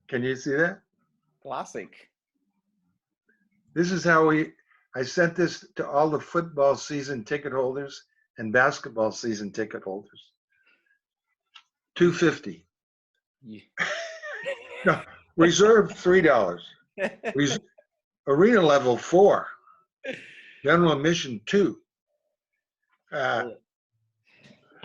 Can you see that? Classic. This is how I sent this to all the football season ticket holders and basketball season ticket holders. $2.50. Yeah. No, reserve $3. Arena level $4. General admission $2.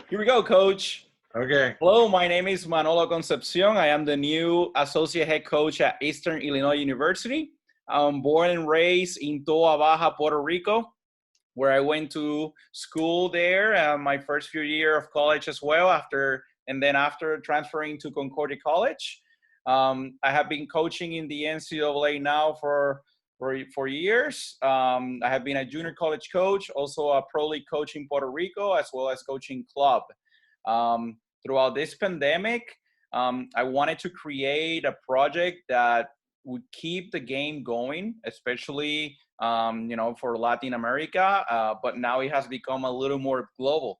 Here we go, Coach. Okay. Hello, my name is Manolo Concepcion. I am the new associate head coach at Eastern Illinois University. I'm born and raised in Toa Baja, Puerto Rico, where I went to school there, my first few years of college as well, after transferring to Concordia College. I have been coaching in the NCAA now for years. I have been a junior college coach, also a pro league coach in Puerto Rico, as well as coaching club. Throughout this pandemic, I wanted to create a project that would keep the game going, especially for Latin America. But now it has become a little more global,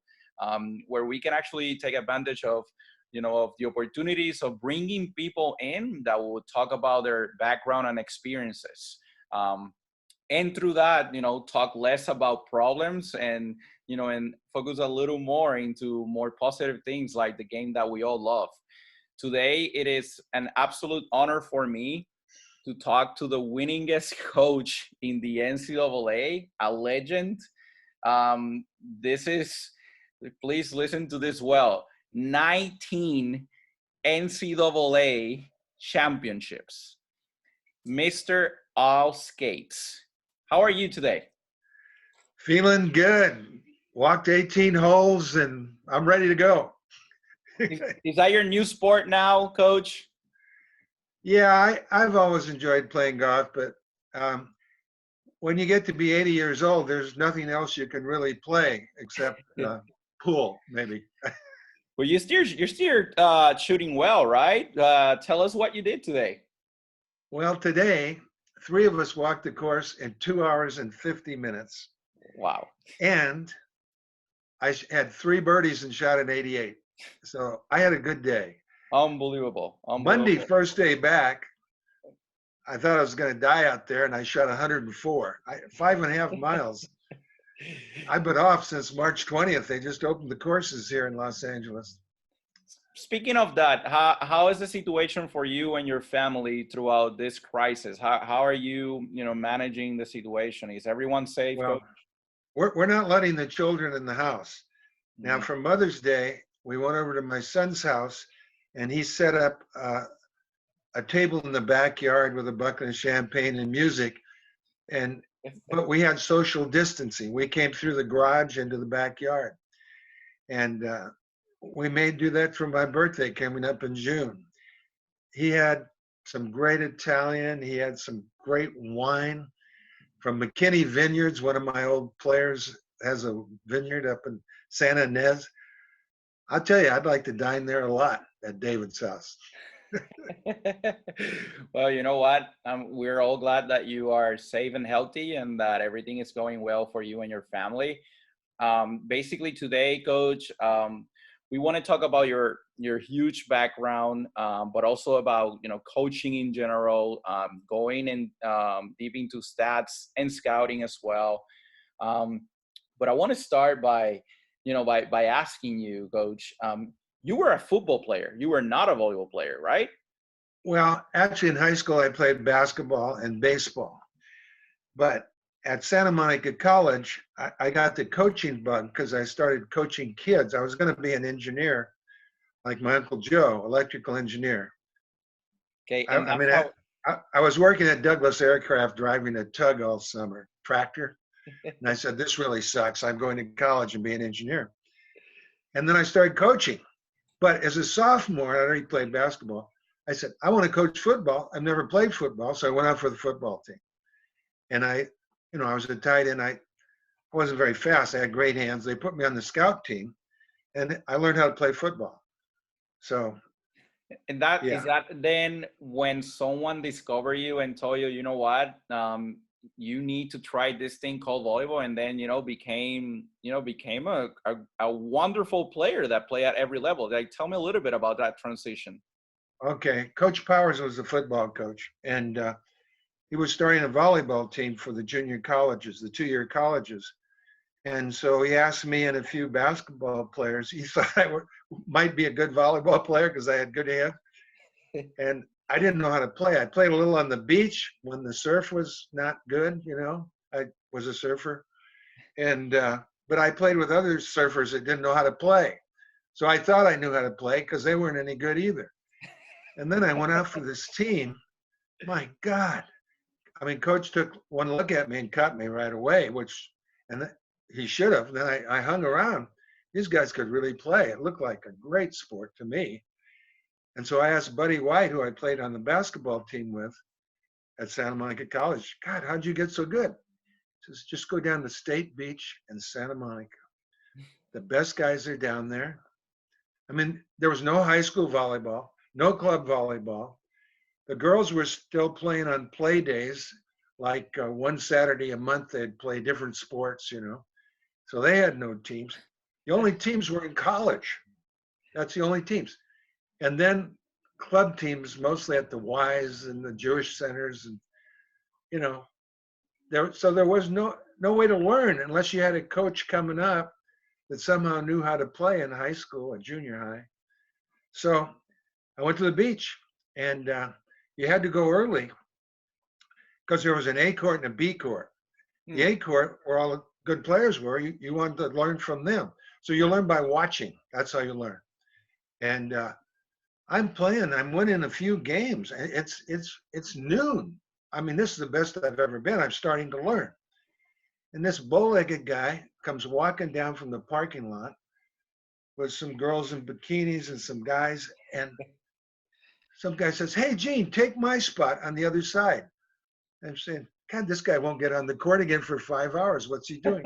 where we can actually take advantage of the opportunities of bringing people in that will talk about their background and experiences. And through that, talk less about problems and focus a little more into more positive things like the game that we all love. Today, it is an absolute honor for me to talk to the winningest coach in the NCAA, a legend. Please listen to this well, 19 NCAA championships. Mr. All Scates. How are you today? Feeling good. Walked 18 holes and I'm ready to go. Is that your new sport now, Coach? Yeah, I've always enjoyed playing golf, but when you get to be 80 years old, there's nothing else you can really play except pool, maybe. Well, you're still shooting well, right? Tell us what you did today. Well, today, 3 of us walked the course in 2 hours and 50 minutes. Wow. And I had 3 birdies and shot an 88. So I had a good day. Unbelievable. Monday, first day back, I thought I was going to die out there, and I shot 104. 5.5 miles. I've been off since March 20th. They just opened the courses here in Los Angeles. Speaking of that, how is the situation for you and your family throughout this crisis? How are you, managing the situation? Is everyone safe? Well, we're not letting the children in the house. Now, for Mother's Day, we went over to my son's house, and he set up a table in the backyard with a bucket of champagne and music. But we had social distancing. We came through the garage into the backyard. And we may do that for my birthday coming up in June. He had some great Italian. He had some great wine from McKinney Vineyards. One of my old players has a vineyard up in Santa Ynez. I'll tell you, I'd like to dine there a lot at David's house. Well, you know what? We're all glad that you are safe and healthy and that everything is going well for you and your family. Basically today, Coach, we want to talk about your huge background, but also about coaching in general, going and deep into stats and scouting as well. But I want to start by asking you, Coach. You were a football player. You were not a volleyball player, right? Well, actually, in high school, I played basketball and baseball. But at Santa Monica College, I got the coaching bug because I started coaching kids. I was going to be an engineer, like my Uncle Joe, electrical engineer. Okay. I was working at Douglas Aircraft driving a tug all summer, tractor. And I said, this really sucks. I'm going to college and be an engineer. And then I started coaching. But as a sophomore, I already played basketball. I said, I want to coach football. I've never played football, so I went out for the football team. And I was a tight end. I wasn't very fast. I had great hands. They put me on the scout team, and I learned how to play football. So. And is that then when someone discovered you and told you, you know what, you need to try this thing called volleyball, and then became a wonderful player that played at every level. Like, tell me a little bit about that transition. Okay. Coach Powers was the football coach, and he was starting a volleyball team for the junior colleges, the 2-year colleges. And so he asked me and a few basketball players. He thought might be a good volleyball player because I had good hands. And I didn't know how to play. I played a little on the beach when the surf was not good, you know. I was a surfer. And but I played with other surfers that didn't know how to play. So I thought I knew how to play because they weren't any good either. And then I went out for this team. My God. I mean, coach took one look at me and cut me right away, and he should have. Then I hung around. These guys could really play. It looked like a great sport to me. And so I asked Buddy White, who I played on the basketball team with at Santa Monica College, God, how'd you get so good? He says, just go down to State Beach and Santa Monica. The best guys are down there. I mean, there was no high school volleyball, no club volleyball. The girls were still playing on play days, like one Saturday a month, they'd play different sports, you know. So they had no teams. The only teams were in college. That's the only teams. And then club teams, mostly at the Y's and the Jewish centers. And, you know, so there was no way to learn unless you had a coach coming up that somehow knew how to play in high school or junior high. So I went to the beach, and you had to go early because there was an A court and a B court. The A court, where all the good players were, you wanted to learn from them. So you learn by watching. That's how you learn. And I'm winning a few games. It's noon. I mean, this is the best I've ever been. I'm starting to learn. And this bow-legged guy comes walking down from the parking lot with some girls in bikinis and some guys, and some guy says, hey, Gene, take my spot on the other side. I'm saying, God, this guy won't get on the court again for 5 hours. What's he doing?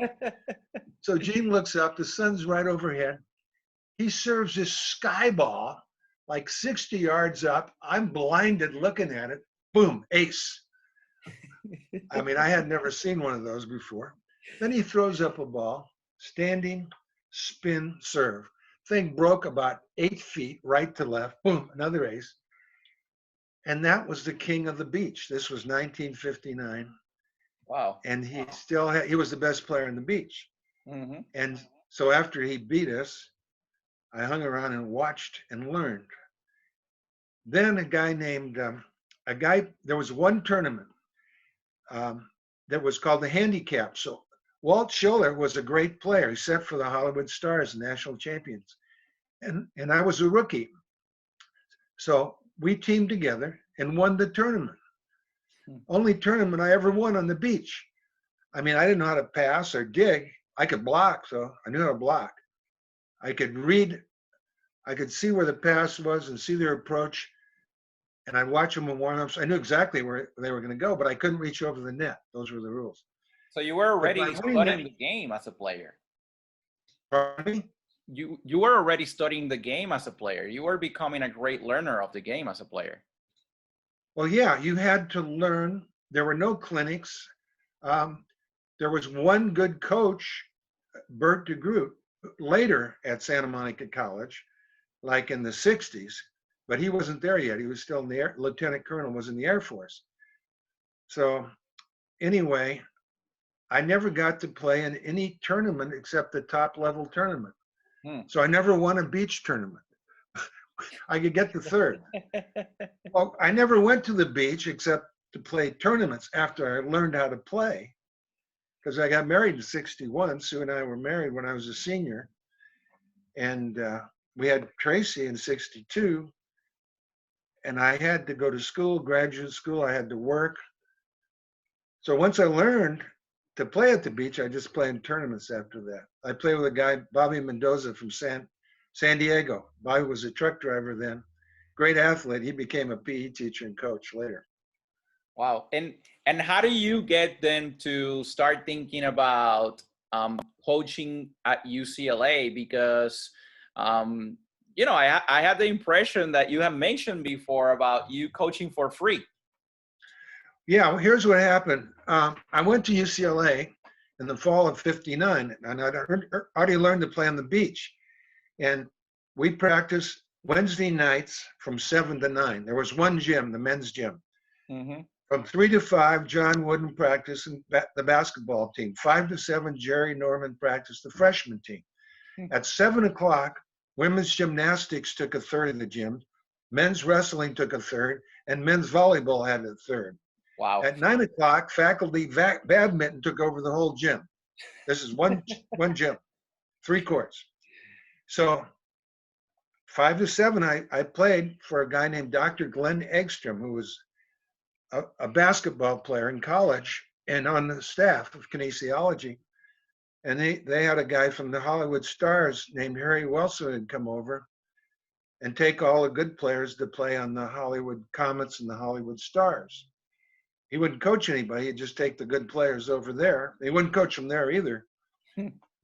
So Gene looks up, the sun's right overhead. He serves this sky ball like 60 yards up. I'm blinded looking at it. Boom, ace. I mean, I had never seen one of those before. Then he throws up a ball, standing, spin, serve. Thing broke about 8 feet right to left. Boom, another ace. And that was the king of the beach. This was 1959. Wow. And he was the best player on the beach. Mm-hmm. And so after he beat us, I hung around and watched and learned. Then there was one tournament that was called the handicap. So Walt Schiller was a great player. He set for the Hollywood Stars, national champions. And I was a rookie. So we teamed together and won the tournament. Only tournament I ever won on the beach. I mean, I didn't know how to pass or dig. I could block, so I knew how to block. I could read, I could see where the pass was and see their approach. And I'd watch them in warm-ups. I knew exactly where they were going to go, but I couldn't reach over the net. Those were the rules. So you were already studying the game as a player. Pardon me? You were already studying the game as a player. You were becoming a great learner of the game as a player. Well, yeah, you had to learn. There were no clinics. There was one good coach, Bert DeGroot, later at Santa Monica College, like in the 60s, but he wasn't there yet. He was still in the lieutenant colonel, was in the Air Force. So anyway, I never got to play in any tournament except the top level tournament. So I never won a beach tournament. I could get the third. Well, I never went to the beach except to play tournaments after I learned how to play, because I got married in 61. Sue and I were married when I was a senior. And we had Tracy in 62. And I had to go to school, graduate school. I had to work. So once I learned to play at the beach, I just played in tournaments after that. I played with a guy, Bobby Mendoza from San Diego. Bobby was a truck driver then. Great athlete. He became a PE teacher and coach later. Wow. And how do you get them to start thinking about coaching at UCLA? Because, you know, I had the impression that you have mentioned before about you coaching for free. Yeah, well, here's what happened. I went to UCLA in the fall of '59, and I'd already learned to play on the beach. And we practiced Wednesday nights from 7 to 9. There was one gym, the men's gym. Mm-hmm. From 3 to 5, John wouldn't practice the basketball team. 5 to 7, Jerry Norman practiced the freshman team. At 7 o'clock, women's gymnastics took a third of the gym, men's wrestling took a third, and men's volleyball had a third. Wow. At 9 o'clock, faculty badminton took over the whole gym. This is one gym, 3 courts. So 5 to 7, I played for a guy named Dr. Glenn Eggstrom, who was a basketball player in college and on the staff of kinesiology. And they had a guy from the Hollywood Stars named Harry Wilson had come over and take all the good players to play on the Hollywood Comets and the Hollywood Stars. He wouldn't coach anybody. He'd just take the good players over there. He wouldn't coach them there either,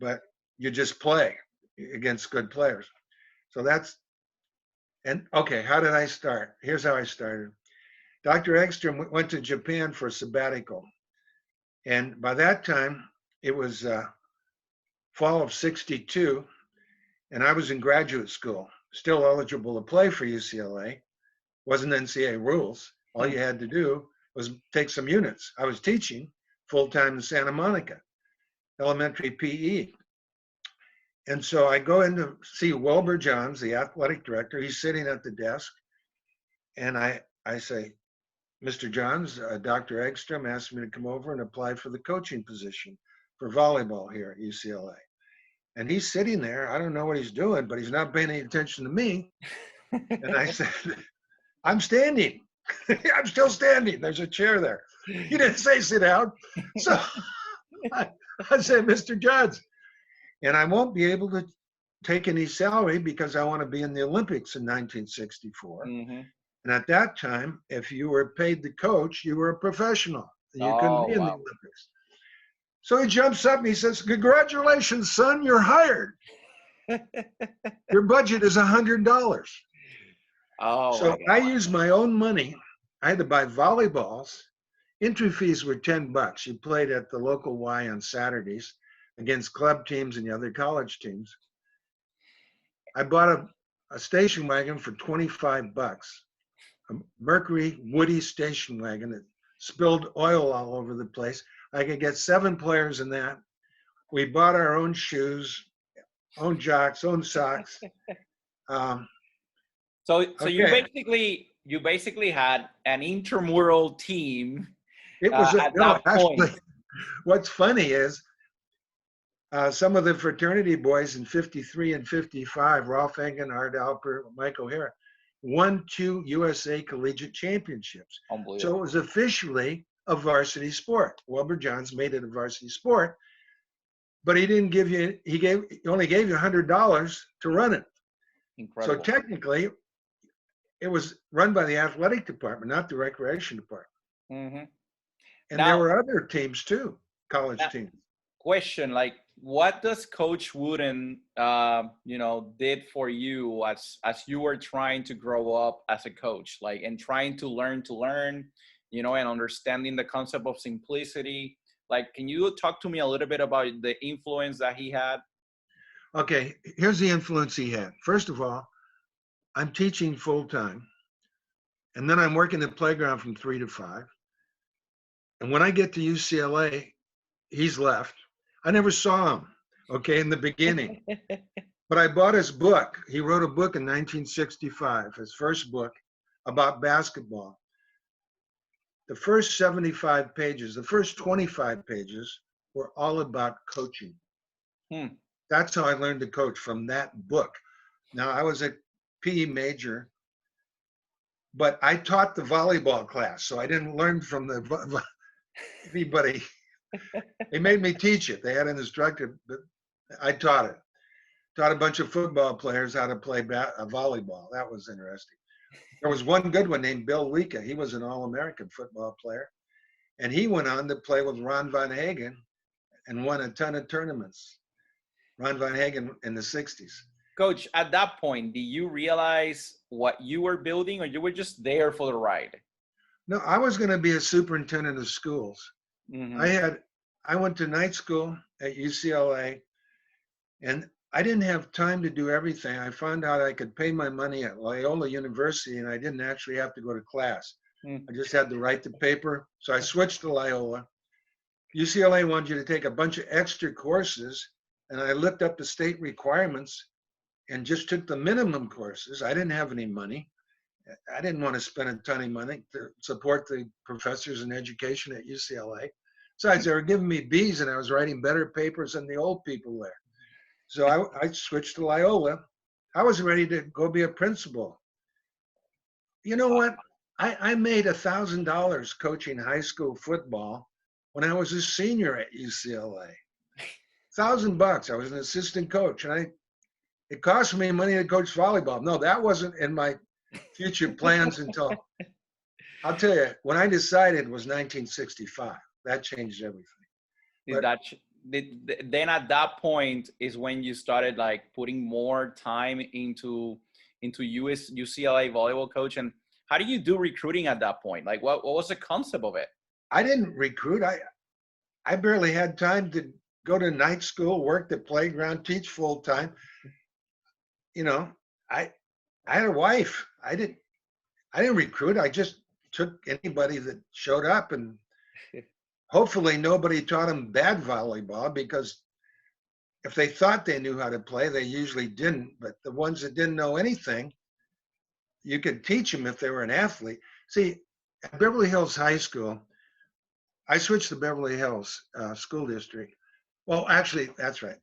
but you just play against good players. So okay, how did I start? Here's how I started. Dr. Eggstrom went to Japan for a sabbatical. And by that time, it was fall of '62, and I was in graduate school, still eligible to play for UCLA. Wasn't NCAA rules. All you had to do was take some units. I was teaching full-time in Santa Monica, elementary PE. And so I go in to see Wilbur Johns, the athletic director. He's sitting at the desk. And I say, Mr. Johns, Dr. Eggstrom asked me to come over and apply for the coaching position for volleyball here at UCLA. And he's sitting there. I don't know what he's doing, but he's not paying any attention to me. And I said, I'm standing. I'm still standing. There's a chair there. He didn't say sit down. So I said, Mr. Johns, and I won't be able to take any salary because I want to be in the Olympics in 1964. Mm-hmm. And at that time, if you were paid to coach, you were a professional. You couldn't be in the Olympics. So he jumps up and he says, congratulations, son, you're hired. Your budget is $100. Oh, so I used my own money. I had to buy volleyballs. Entry fees were $10. You played at the local Y on Saturdays against club teams and the other college teams. I bought a station wagon for $25. A Mercury Woody station wagon that spilled oil all over the place. I could get 7 players in that. We bought our own shoes, own jocks, own socks. So okay. you basically had an intramural team. It was at that point. What's funny is some of the fraternity boys in '53 and '55, Rolf Engen, Art Alper, Mike O'Hara, won 2 USA Collegiate Championships. So it was officially a varsity sport. Wilbur Johns made it a varsity sport, but he didn't give you. He only gave you $100 to run it. Incredible. So technically, it was run by the athletic department, not the recreation department. Mm-hmm. And now, there were other teams too, college teams. Question, like, what does Coach Wooden, did for you as you were trying to grow up as a coach, like, and trying to learn, and understanding the concept of simplicity? Like, can you talk to me a little bit about the influence that he had? Okay, here's the influence he had. First of all, I'm teaching full time, and then I'm working the playground from 3 to 5. And when I get to UCLA, he's left. I never saw him, okay, in the beginning. But I bought his book. He wrote a book in 1965, his first book about basketball. The first 75 pages, the first 25 pages were all about coaching. That's how I learned to coach, from that book. Now, I was a PE major, but I taught the volleyball class, so I didn't learn from anybody. They made me teach it. They had an instructor, but I taught it. Taught a bunch of football players how to play volleyball. That was interesting. There was one good one named Bill Weka. He was an All-American football player. And he went on to play with Ron Von Hagen and won a ton of tournaments. Ron Von Hagen in the 60s. Coach, at that point, did you realize what you were building, or you were just there for the ride? No, I was going to be a superintendent of schools. Mm-hmm. I went to night school at UCLA, and I didn't have time to do everything. I found out I could pay my money at Loyola University and I didn't actually have to go to class. Mm. I just had to write the paper. So I switched to Loyola. UCLA wanted you to take a bunch of extra courses, and I looked up the state requirements and just took the minimum courses. I didn't have any money. I didn't want to spend a ton of money to support the professors in education at UCLA. Besides, they were giving me B's and I was writing better papers than the old people there. So I switched to Loyola. I was ready to go be a principal. You know what? I made $1,000 coaching high school football when I was a senior at UCLA. $1,000. I was an assistant coach, and it cost me money to coach volleyball. No, that wasn't in my future plans until, I'll tell you, when I decided was 1965. That changed everything. Did But that then at that point is when you started like putting more time into UCLA volleyball coach? And how do you do recruiting at that point? Like what was the concept of it? I didn't recruit. I barely had time to go to night school, work the playground, teach full time. You know, I had a wife. I didn't recruit. I just took anybody that showed up, and hopefully nobody taught them bad volleyball, because if they thought they knew how to play, they usually didn't. But the ones that didn't know anything, you could teach them if they were an athlete. See, at Beverly Hills High School, I switched to Beverly Hills School District. Well, actually, that's right.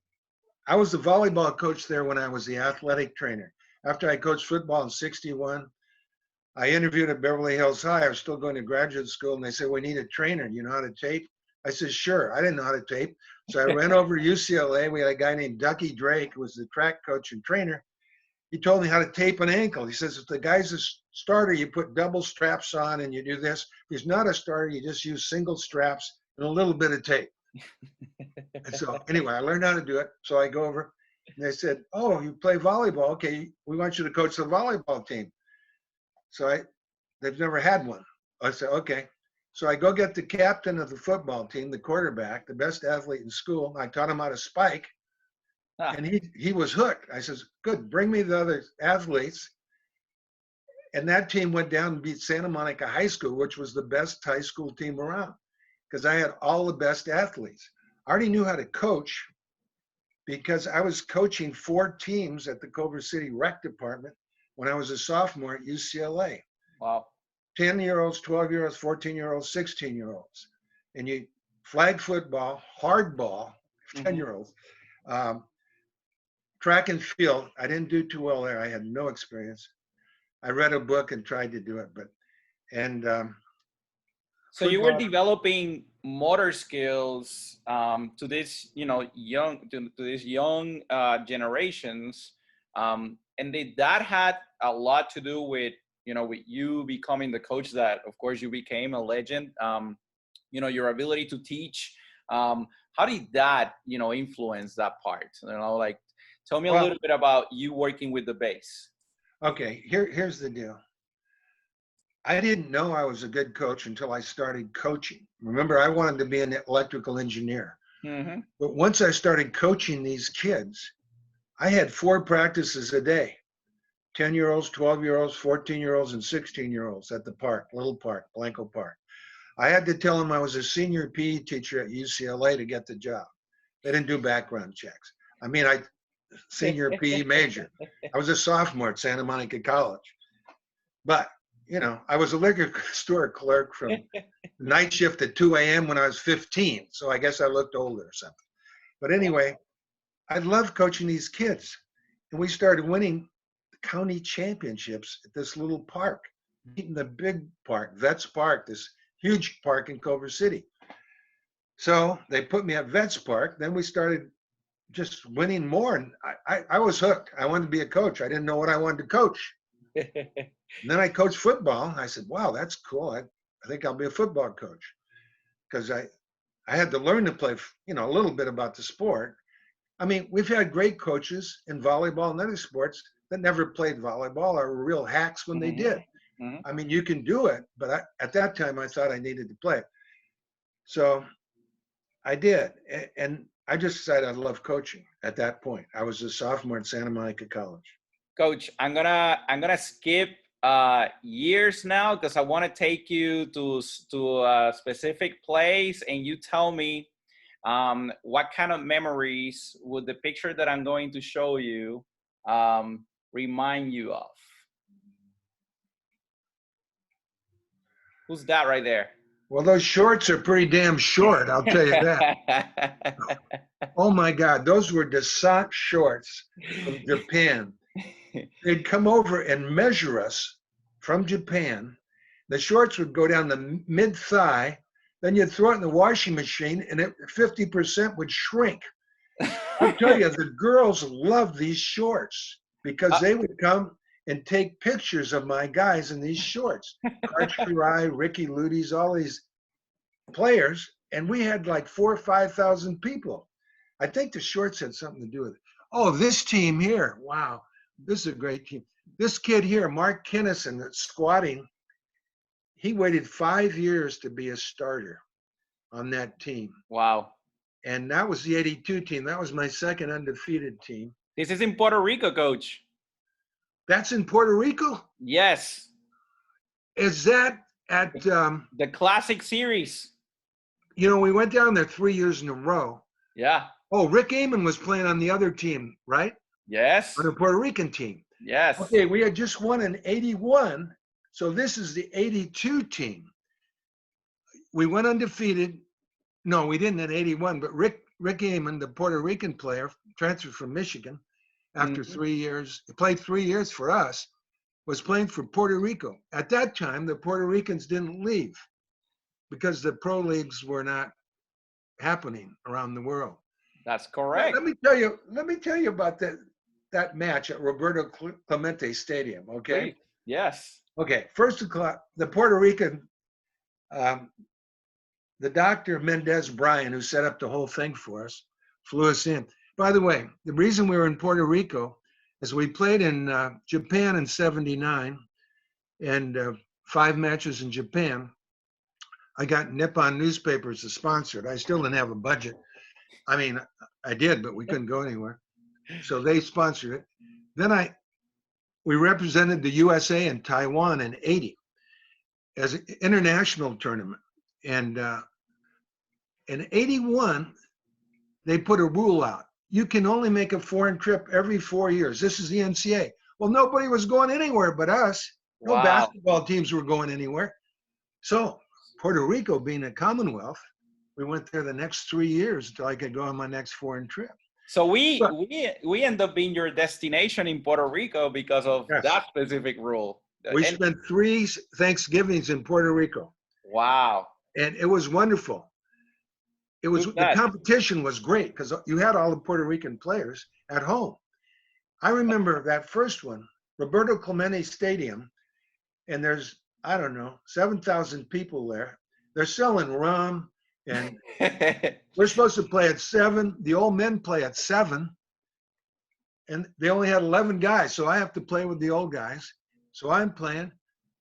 I was the volleyball coach there when I was the athletic trainer. After I coached football in '61, I interviewed at Beverly Hills High. I was still going to graduate school, and they said, "We need a trainer. You know how to tape?" I said, "Sure." I didn't know how to tape. So I ran over to UCLA. We had a guy named Ducky Drake, who was the track coach and trainer. He told me how to tape an ankle. He says, if the guy's a starter, you put double straps on and you do this. If he's not a starter, you just use single straps and a little bit of tape. And so anyway, I learned how to do it. So I go over and they said, "Oh, you play volleyball. Okay, we want you to coach the volleyball team." So they've never had one. I said, "Okay." So I go get the captain of the football team, the quarterback, the best athlete in school. I taught him how to spike. And he was hooked. I says, "Good, bring me the other athletes." And that team went down and beat Santa Monica High School, which was the best high school team around, because I had all the best athletes. I already knew how to coach because I was coaching 4 teams at the Culver City Rec Department when I was a sophomore at UCLA. Wow. 10-year-olds, 12-year-olds, 14-year-olds, 16-year-olds. And you flag football, hardball, 10-year-olds. Track and field, I didn't do too well there. I had no experience. I read a book and tried to do it, so you were developing motor skills to this, young generations, and that had a lot to do with with you becoming the coach that, of course, you became a legend. Your ability to teach. How did that influence that part? Like, tell me a little bit about you working with the base. Okay, here's the deal. I didn't know I was a good coach until I started coaching. Remember, I wanted to be an electrical engineer. Mm-hmm. But once I started coaching these kids, I had 4 practices a day. 10-year-olds, 12-year-olds, 14-year-olds, and 16-year-olds at the park, little park, Blanco Park. I had to tell them I was a senior PE teacher at UCLA to get the job. They didn't do background checks. I mean, senior PE major. I was a sophomore at Santa Monica College. But, I was a liquor store clerk from night shift at 2 a.m. when I was 15. So I guess I looked older or something. But anyway, I loved coaching these kids. And we started winning county championships at this little park, beating the big park, Vets Park, this huge park in Culver City. So they put me at Vets Park. Then we started just winning more. And I was hooked. I wanted to be a coach. I didn't know what I wanted to coach. And then I coached football. I said, wow, that's cool. I think I'll be a football coach, because I had to learn to play, a little bit about the sport. I mean, we've had great coaches in volleyball and other sports that never played volleyball or were real hacks when they did. Mm-hmm. I mean, you can do it, but at that time I thought I needed to play. So I did. And I just decided I love coaching at that point. I was a sophomore at Santa Monica College. Coach, I'm gonna skip years now because I want to take you to a specific place, and you tell me what kind of memories would the picture that I'm going to show you remind you of. Who's that right there? Well, those shorts are pretty damn short, I'll tell you that. Oh my God, those were Descent shorts from Japan. They'd come over and measure us from Japan. The shorts would go down the mid-thigh, then you'd throw it in the washing machine and 50% would shrink. I'll tell you, the girls loved these shorts because they would come and take pictures of my guys in these shorts. Art Shirai, Ricky Ludi's, all these players, and we had like 4,000 or 5,000 people. I think the shorts had something to do with it. Oh, this team here, wow, this is a great team. This kid here, Mark Kinnison, that's squatting, he waited 5 years to be a starter on that team. Wow. And that was the 82 team. That was my second undefeated team. This is in Puerto Rico, Coach. That's in Puerto Rico? Yes. Is that at the Classic Series? You know, we went down there 3 years in a row. Yeah. Oh, Rick Amon was playing on the other team, right? Yes. On the Puerto Rican team. Yes. Okay, we had just won in 81, so this is the 82 team. We went undefeated. No, we didn't in 81, but Rick Amon, the Puerto Rican player, transferred from Michigan after 3 years. He played 3 years for us, was playing for Puerto Rico. At that time, the Puerto Ricans didn't leave because the pro leagues were not happening around the world. That's correct. Let me tell you about that match at Roberto Clemente Stadium, okay? Please. Yes. Okay, first of all, the Puerto Rican, the Dr. Mendez Bryan, who set up the whole thing for us, flew us in. By the way, the reason we were in Puerto Rico is we played in Japan in 79 and 5 matches in Japan. I got Nippon newspapers to sponsor it. I still didn't have a budget. I mean, I did, but we couldn't go anywhere. So they sponsored it. Then we represented the USA in Taiwan in 80 as an international tournament. And in 81, they put a rule out. You can only make a foreign trip every 4 years. This is the NCAA. Well, nobody was going anywhere but us. No basketball teams were going anywhere. So Puerto Rico being a Commonwealth, we went there the next 3 years until I could go on my next foreign trip. So we end up being your destination in Puerto Rico because of that specific rule. We spent 3 Thanksgivings in Puerto Rico. Wow. And it was wonderful. It was the competition was great because you had all the Puerto Rican players at home. I remember that first one, Roberto Clemente Stadium, and there's, I don't know, 7,000 people there. They're selling rum, and we're supposed to play at 7. The old men play at 7, and they only had 11 guys, so I have to play with the old guys. So I'm playing,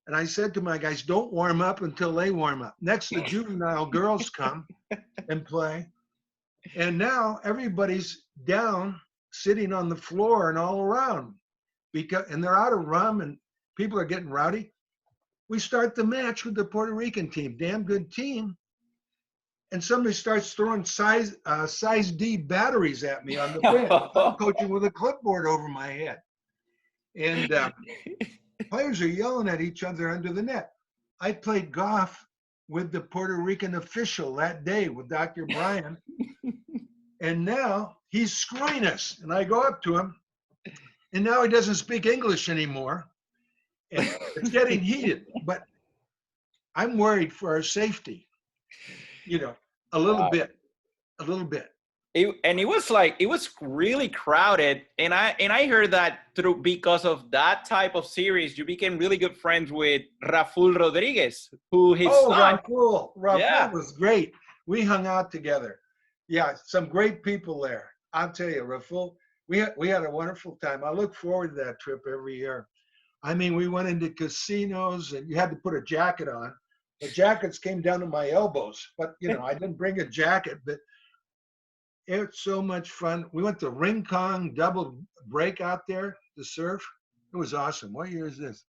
and I said to my guys, don't warm up until they warm up. Next, the juvenile girls come and play, and now everybody's down, sitting on the floor and all around, and they're out of rum, and people are getting rowdy. We start the match with the Puerto Rican team, damn good team. And somebody starts throwing size D batteries at me on the bench. I'm coaching with a clipboard over my head. And players are yelling at each other under the net. I played golf with the Puerto Rican official that day with Dr. Bryan. And now he's screwing us. And I go up to him. And now he doesn't speak English anymore. And it's getting heated. But I'm worried for our safety. You know, a little bit. It was really crowded, and I heard that because of that type of series, you became really good friends with Rafael Rodriguez, who his son. Rafael was great. We hung out together. Yeah, some great people there. I'll tell you, Rafael, we had a wonderful time. I look forward to that trip every year. I mean, we went into casinos, and you had to put a jacket on. The jackets came down to my elbows, but I didn't bring a jacket. But It's so much fun. We went to Ring Kong double break out there to surf. It was awesome. What year is this?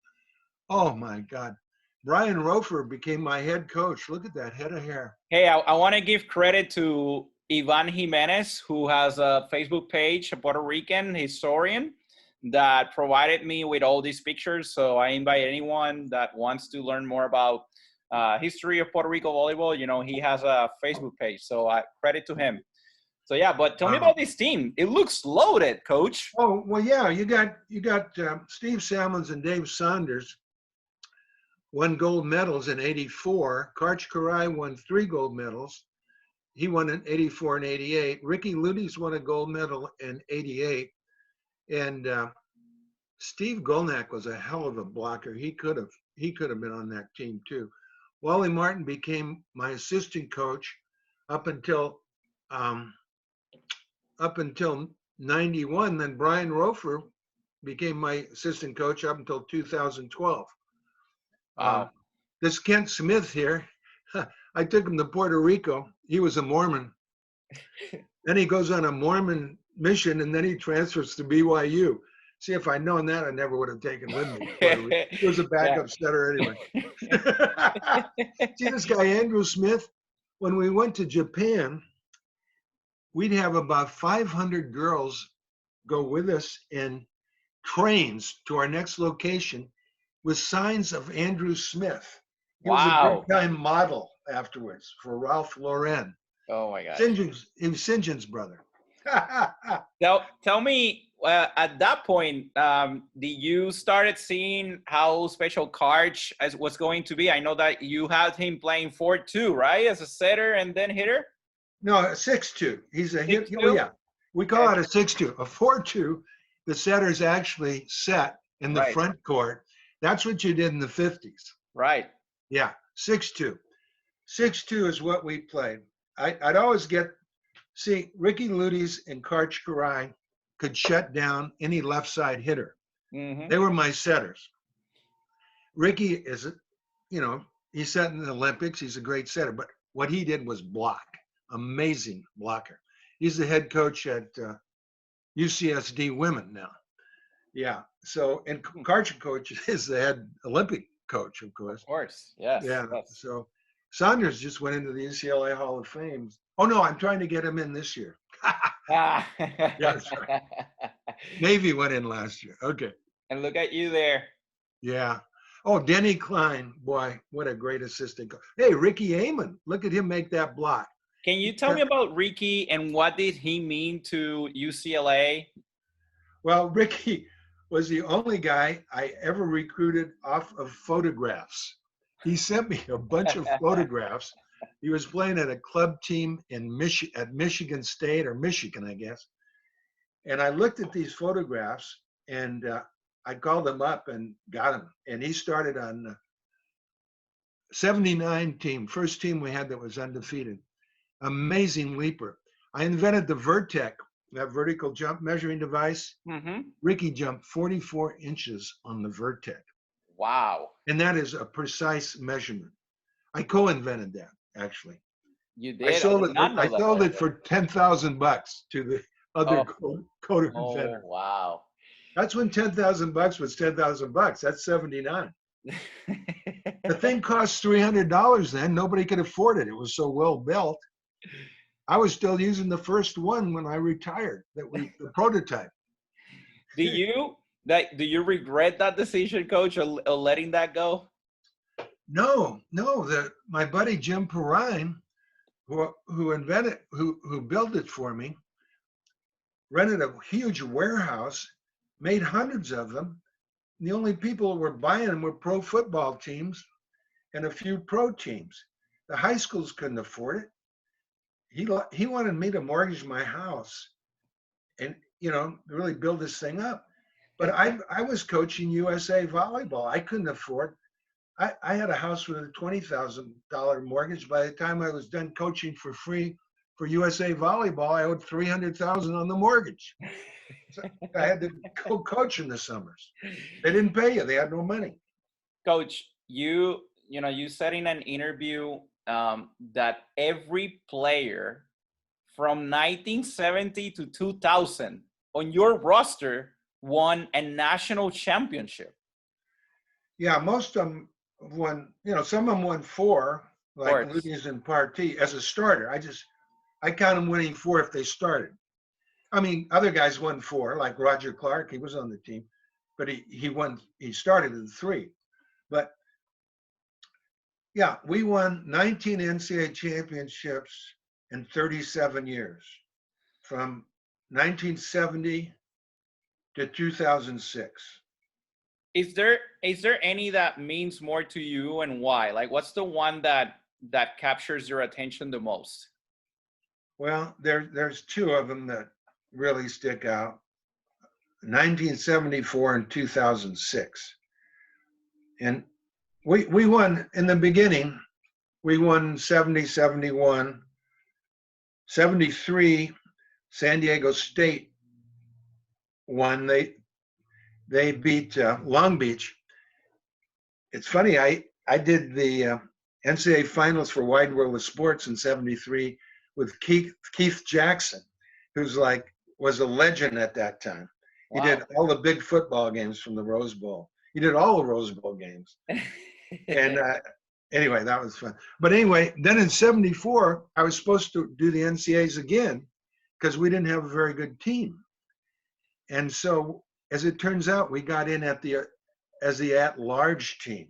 Oh my God. Brian Rofer became my head coach. Look at that head of hair. Hey, I want to give credit to Ivan Jimenez, who has a Facebook page, a Puerto Rican historian, that provided me with all these pictures. So I invite anyone that wants to learn more about history of Puerto Rico volleyball. You know, he has a Facebook page. So I credit to him. So yeah, but tell me about this team. It looks loaded, Coach. Oh well, yeah. You got Steve Salmons and Dave Saunders won gold medals in '84. Karch Karai won 3 gold medals. He won in '84 and '88. Ricky Ludes won a gold medal in '88, and Steve Golnack was a hell of a blocker. He could have been on that team too. Wally Martin became my assistant coach up until um, 91. Then Brian Rofer became my assistant coach up until 2012. This Kent Smith here, I took him to Puerto Rico. He was a Mormon. Then he goes on a Mormon mission, and then he transfers to BYU. See, if I'd known that, I never would have taken with me. He was a backup setter anyway. See this guy, Andrew Smith? When we went to Japan, we'd have about 500 girls go with us in trains to our next location with signs of Andrew Smith. He was a big-time model afterwards for Ralph Lauren. Oh my gosh. He was St. John's brother. Tell me, at that point, did you started seeing how special Karch was going to be? I know that you had him playing 4-2, right, as a setter and then hitter. No, a 6-2. He's a hit. Oh yeah, we call it a 6-2. A 4-2, the setter's actually set in the front court. That's what you did in the 50s. Right. Yeah, 6-2. 6-2 is what we played. I'd always see, Ricky Ludes and Karch Karai could shut down any left side hitter. Mm-hmm. They were my setters. Ricky is, he set in the Olympics. He's a great setter, but what he did was block. Amazing blocker. He's the head coach at UCSD Women now. Yeah. So, and Karch coach is the head Olympic coach, of course. Of course. Yes. Yeah. Yes. So Saunders just went into the UCLA Hall of Fame. Oh no, I'm trying to get him in this year. Yeah, that's right. Navy went in last year. Okay. And look at you there. Yeah. Oh, Denny Klein. Boy, what a great assistant. Hey, Ricky Amon. Look at him make that block. Can you tell me about Ricky and what did he mean to UCLA? Well, Ricky was the only guy I ever recruited off of photographs. He sent me a bunch of photographs. He was playing at a club team in Michigan State or Michigan, I guess. And I looked at these photographs and I called him up and got him. And he started on 79 team, first team we had that was undefeated. Amazing leaper. I invented the Vertec, that vertical jump measuring device. Mm-hmm. Ricky jumped 44 inches on the Vertec. Wow. And that is a precise measurement. I co-invented that, actually. You did? I sold it for $10,000 to the other co-inventor. Oh, wow. That's when $10,000 was $10,000. That's 79. The thing cost $300 then. Nobody could afford it. It was so well built. I was still using the first one when I retired. The prototype. Do you regret that decision, Coach, or letting that go? No. My buddy Jim Perrine, who built it for me, rented a huge warehouse, made hundreds of them. The only people who were buying them were pro football teams and a few pro teams. The high schools couldn't afford it. He wanted me to mortgage my house and, really build this thing up. But I was coaching USA Volleyball. I couldn't afford. I had a house with a $20,000 mortgage. By the time I was done coaching for free for USA Volleyball, I owed $300,000 on the mortgage. So I had to go coach in the summers. They didn't pay you. They had no money. Coach, you said in an interview that every player from 1970 to 2000 on your roster won a national championship. Yeah, most of them won, some of them won 4, like Course. Ludi's and Partee as a starter. I count them winning 4 if they started. I mean, other guys won 4, like Roger Clark, he was on the team, but he started in 3. But yeah, we won 19 NCAA championships in 37 years, from 1970 to 2006. Is there any that means more to you, and why? Like, what's the one that captures your attention the most? Well, there's 2 of them that really stick out. 1974 and 2006. And we won in the beginning. We won 70, 71, 73. San Diego State won. They beat Long Beach. It's funny. I did the NCAA finals for Wide World of Sports in 73 with Keith Jackson, who's was a legend at that time. Wow. He did all the big football games from the Rose Bowl. He did all the Rose Bowl games. And anyway, that was fun. But anyway, then in 74, I was supposed to do the NCAAs again because we didn't have a very good team. And so, as it turns out, we got in as the at-large team.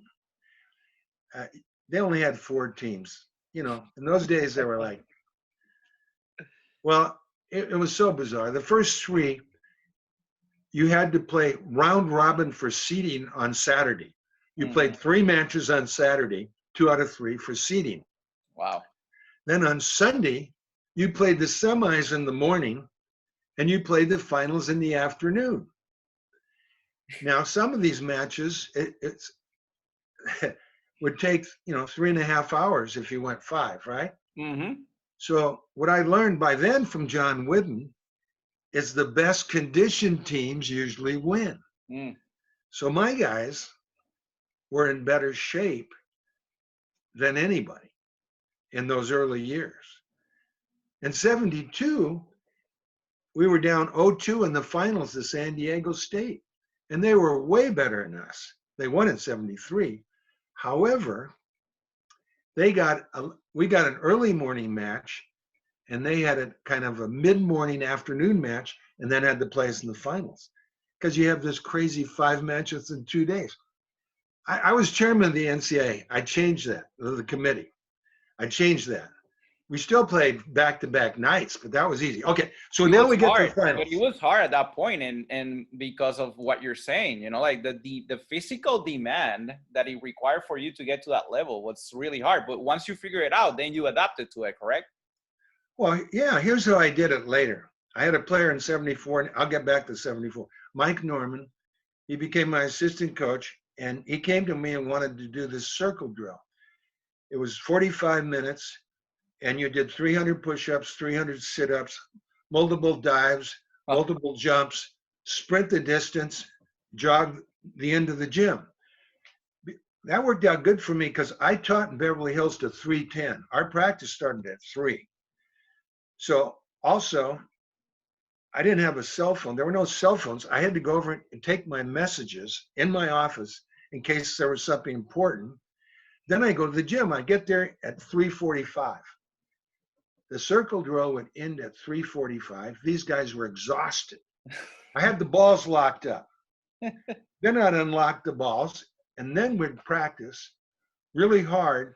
They only had 4 teams. In those days, they were like, well, it was so bizarre. The first 3, you had to play round robin for seeding on Saturday. You played 3 matches on Saturday, 2 out of 3 for seeding. Wow. Then on Sunday, you played the semis in the morning and you played the finals in the afternoon. Now, some of these matches, it's would take, 3.5 hours if you went 5, right? Mm-hmm. So what I learned by then from John Wooden is the best conditioned teams usually win. So my guys were in better shape than anybody in those early years. In 72, we were down 0-2 in the finals to San Diego State, and they were way better than us. They won in 73. However, we got an early morning match, and they had a kind of a mid-morning afternoon match, and then had to play us in the finals because you have this crazy 5 matches in 2 days. I was chairman of the NCAA. I changed that, the committee. I changed that. We still played back-to-back nights, but that was easy. Okay, so now we get to the finals. But it was hard at that point, and because of what you're saying, like the physical demand that it required for you to get to that level was really hard. But once you figure it out, then you adapted to it, correct? Well, yeah, here's how I did it later. I had a player in 74, and I'll get back to 74. Mike Norman, he became my assistant coach, and he came to me and wanted to do this circle drill. It was 45 minutes, and you did 300 push-ups, 300 sit-ups, multiple dives, multiple jumps, sprint the distance, jog the end of the gym. That worked out good for me because I taught in Beverly Hills to 3:10. Our practice started at 3. So also, I didn't have a cell phone. There were no cell phones. I had to go over and take my messages in my office in case there was something important. Then I go to the gym. I get there at 3:45. The circle drill would end at 3:45. These guys were exhausted. I had the balls locked up. Then I'd unlock the balls, and then we'd practice really hard.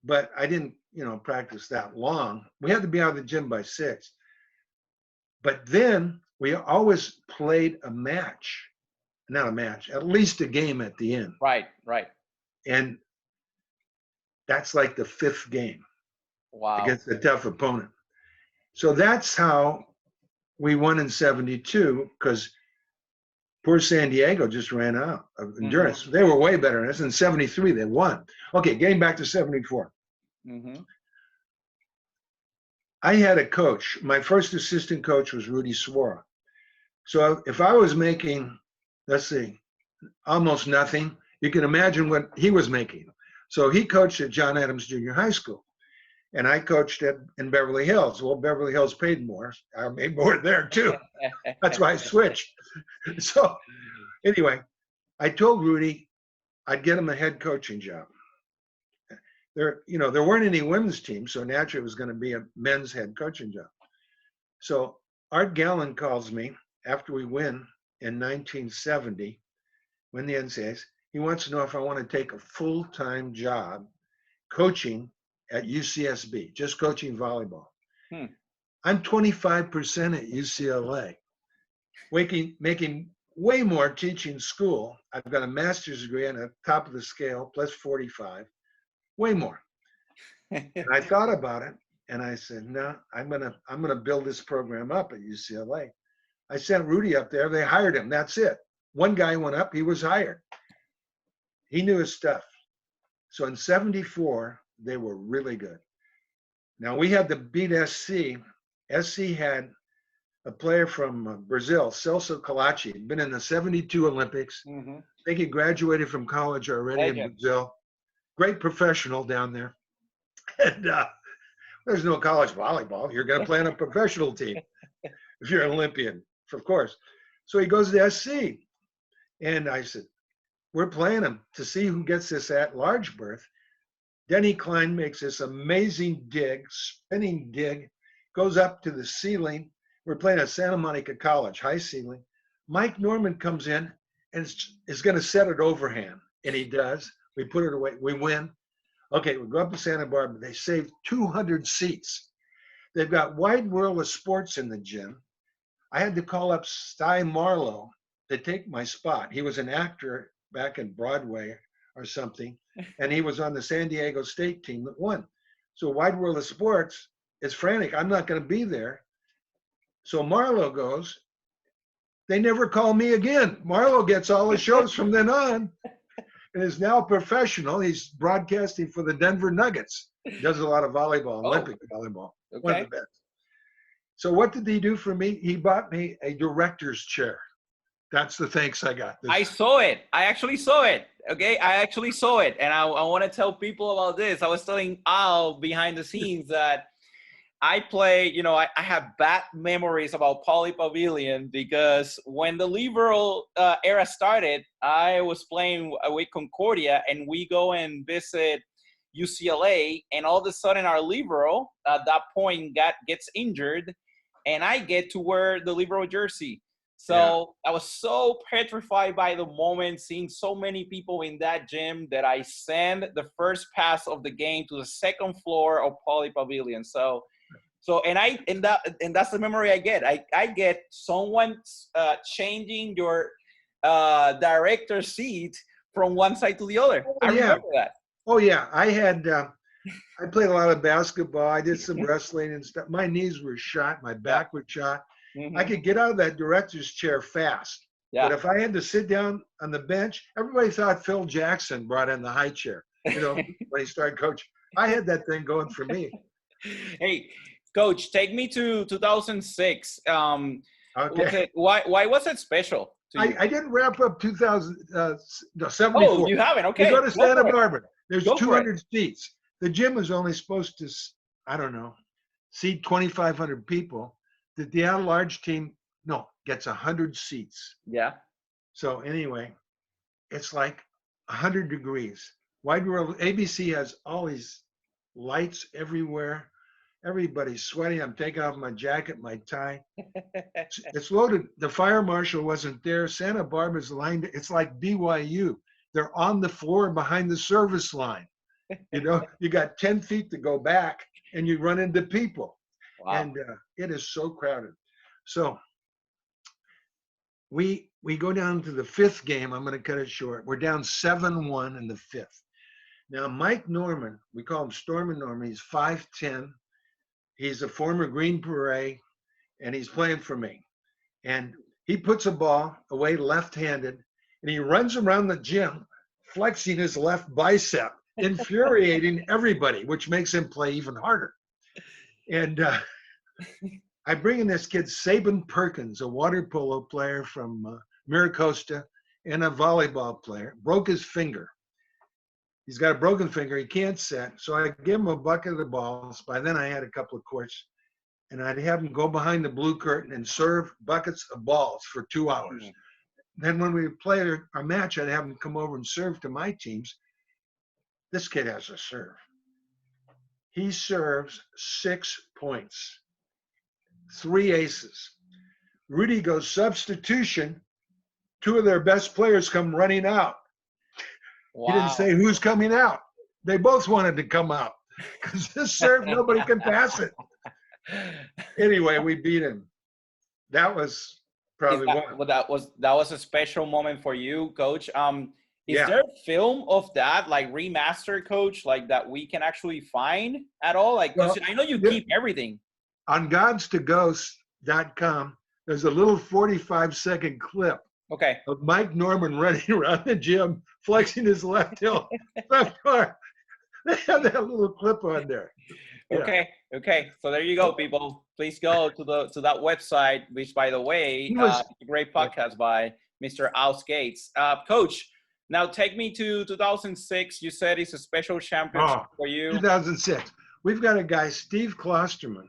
But I didn't, practice that long. We had to be out of the gym by 6. But then we always played a match, not a match, at least a game at the end. Right. And that's like the 5th game. Wow. Against a tough opponent. So that's how we won in 72, because poor San Diego just ran out of endurance. They were way better than us. In 73, they won. Okay, getting back to 74. I had a coach. My first assistant coach was Rudy Swara. So if I was making, let's see, almost nothing, you can imagine what he was making. So he coached at John Adams Junior High School. and I coached in Beverly Hills. Well, Beverly Hills paid more. I made more there too. That's why I switched. So anyway, I told Rudy I'd get him a head coaching job. There weren't any women's teams, so naturally it was going to be a men's head coaching job. So Art Gallen calls me after we win in 1970, win the NCAAs. He wants to know if I want to take a full-time job coaching at UCSB, just coaching volleyball. I'm 25% at UCLA, making way more teaching school. I've got a master's degree on the top of the scale, plus 45, way more. And I thought about it, and I said, no, I'm gonna build this program up at UCLA. I sent Rudy up there. They hired him. That's it. One guy went up. He was hired. He knew his stuff. So in '74, they were really good. Now we had to beat SC. SC had a player from Brazil, Celso Colaci, been in the '72 Olympics. I think he graduated from college already in Brazil. Great professional down there. And there's no college volleyball. You're going to play on a professional team if you're an Olympian, of course. So he goes to SC. And I said, we're playing him to see who gets this at-large berth. Denny Klein makes this amazing dig, spinning dig, goes up to the ceiling. We're playing at Santa Monica College, high ceiling. Mike Norman comes in and is going to set it overhand. And he does. We put it away. We win. Okay, we go up to Santa Barbara. They saved 200 seats. They've got Wide World of Sports in the gym. I had to call up Sty Marlowe to take my spot. He was an actor back in Broadway or something, and he was on the San Diego State team that won. So Wide World of Sports is frantic. I'm not going to be there. So Marlowe goes. They never call me again. Marlowe gets all the shows from then on. And is now a professional. He's broadcasting for the Denver Nuggets. Does a lot of volleyball, Olympic volleyball. Okay. One of the best. So what did he do for me? He bought me a director's chair. That's the thanks I got. I saw it. I actually saw it. Okay, I actually saw it. And I want to tell people about this. I was telling Al behind the scenes that I play, I have bad memories about Poly Pavilion because when the Libero era started, I was playing with Concordia and we go and visit UCLA, and all of a sudden our Libero at that point gets injured and I get to wear the Libero jersey. So I was so petrified by the moment, seeing so many people in that gym, that I sent the first pass of the game to the second floor of Poly Pavilion. So that's the memory I get. I get someone changing your director seat from one side to the other. I remember that. Oh yeah, I played a lot of basketball. I did some wrestling and stuff. My knees were shot. My back was shot. I could get out of that director's chair fast. But if I had to sit down on the bench, everybody thought Phil Jackson brought in the high chair, when he started coaching. I had that thing going for me. Hey, Coach, take me to 2006. Okay. Why was it special to you? I didn't wrap up 74. Oh, you haven't? Okay. We go to Santa Barbara. There's 200 seats. The gym was only supposed to, seat 2,500 people. The at-large team, gets 100 seats. Yeah. So anyway, it's like 100 degrees. Wide World, ABC has all these lights everywhere. Everybody's sweating. I'm taking off my jacket, my tie. It's loaded. The fire marshal wasn't there. Santa Barbara's lined. It's like BYU. They're on the floor behind the service line. You got 10 feet to go back and you run into people. Wow. And it is so crowded. So we go down to the fifth game. I'm going to cut it short. We're down 7-1 in the fifth. Now, Mike Norman, we call him Stormin' Norman. He's 5'10". He's a former Green Beret, and he's playing for me. And he puts a ball away left-handed, and he runs around the gym flexing his left bicep, infuriating everybody, which makes him play even harder. And I bring in this kid, Sabin Perkins, a water polo player from Miracosta and a volleyball player, broke his finger. He's got a broken finger. He can't set. So I give him a bucket of the balls. By then I had a couple of courts. And I'd have him go behind the blue curtain and serve buckets of balls for 2 hours. Then when we play our match, I'd have him come over and serve to my teams. This kid has a serve. He serves 6 points, 3 aces. Rudy goes substitution. 2 of their best players come running out. Wow. He didn't say who's coming out. They both wanted to come out because this serve, nobody can pass it. Anyway, we beat him. That was probably one. Well, that was a special moment for you, Coach. Is Yeah. there film of that, like remastered, Coach, like that we can actually find at all? Like, 'cause Well, I know you yeah. keep everything. On godstoghosts.com, there's a little 45-second clip Okay. of Mike Norman running around the gym, flexing his left arm. They have that little clip on there. Yeah. Okay. So there you go, people. Please go to that website, which, by the way, was- it's a great podcast by Mr. Al Scates. Coach, now take me to 2006. You said it's a special championship for you. 2006. We've got a guy, Steve Klosterman,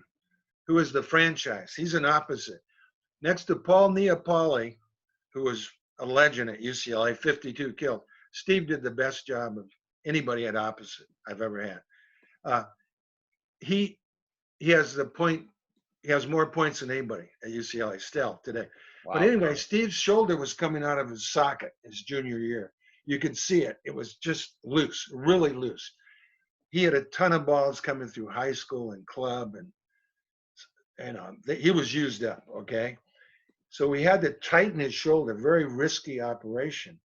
who is the franchise. He's an opposite. Next to Paul Neapoli, who was a legend at UCLA, 52 killed. Steve did the best job of anybody at opposite I've ever had. He has the point. He has more points than anybody at UCLA still today. Wow. But anyway, Steve's shoulder was coming out of his socket his junior year. You could see it. It was just loose, really loose. He had a ton of balls coming through high school and club, and he was used up. Okay, so we had to tighten his shoulder. Very risky operation.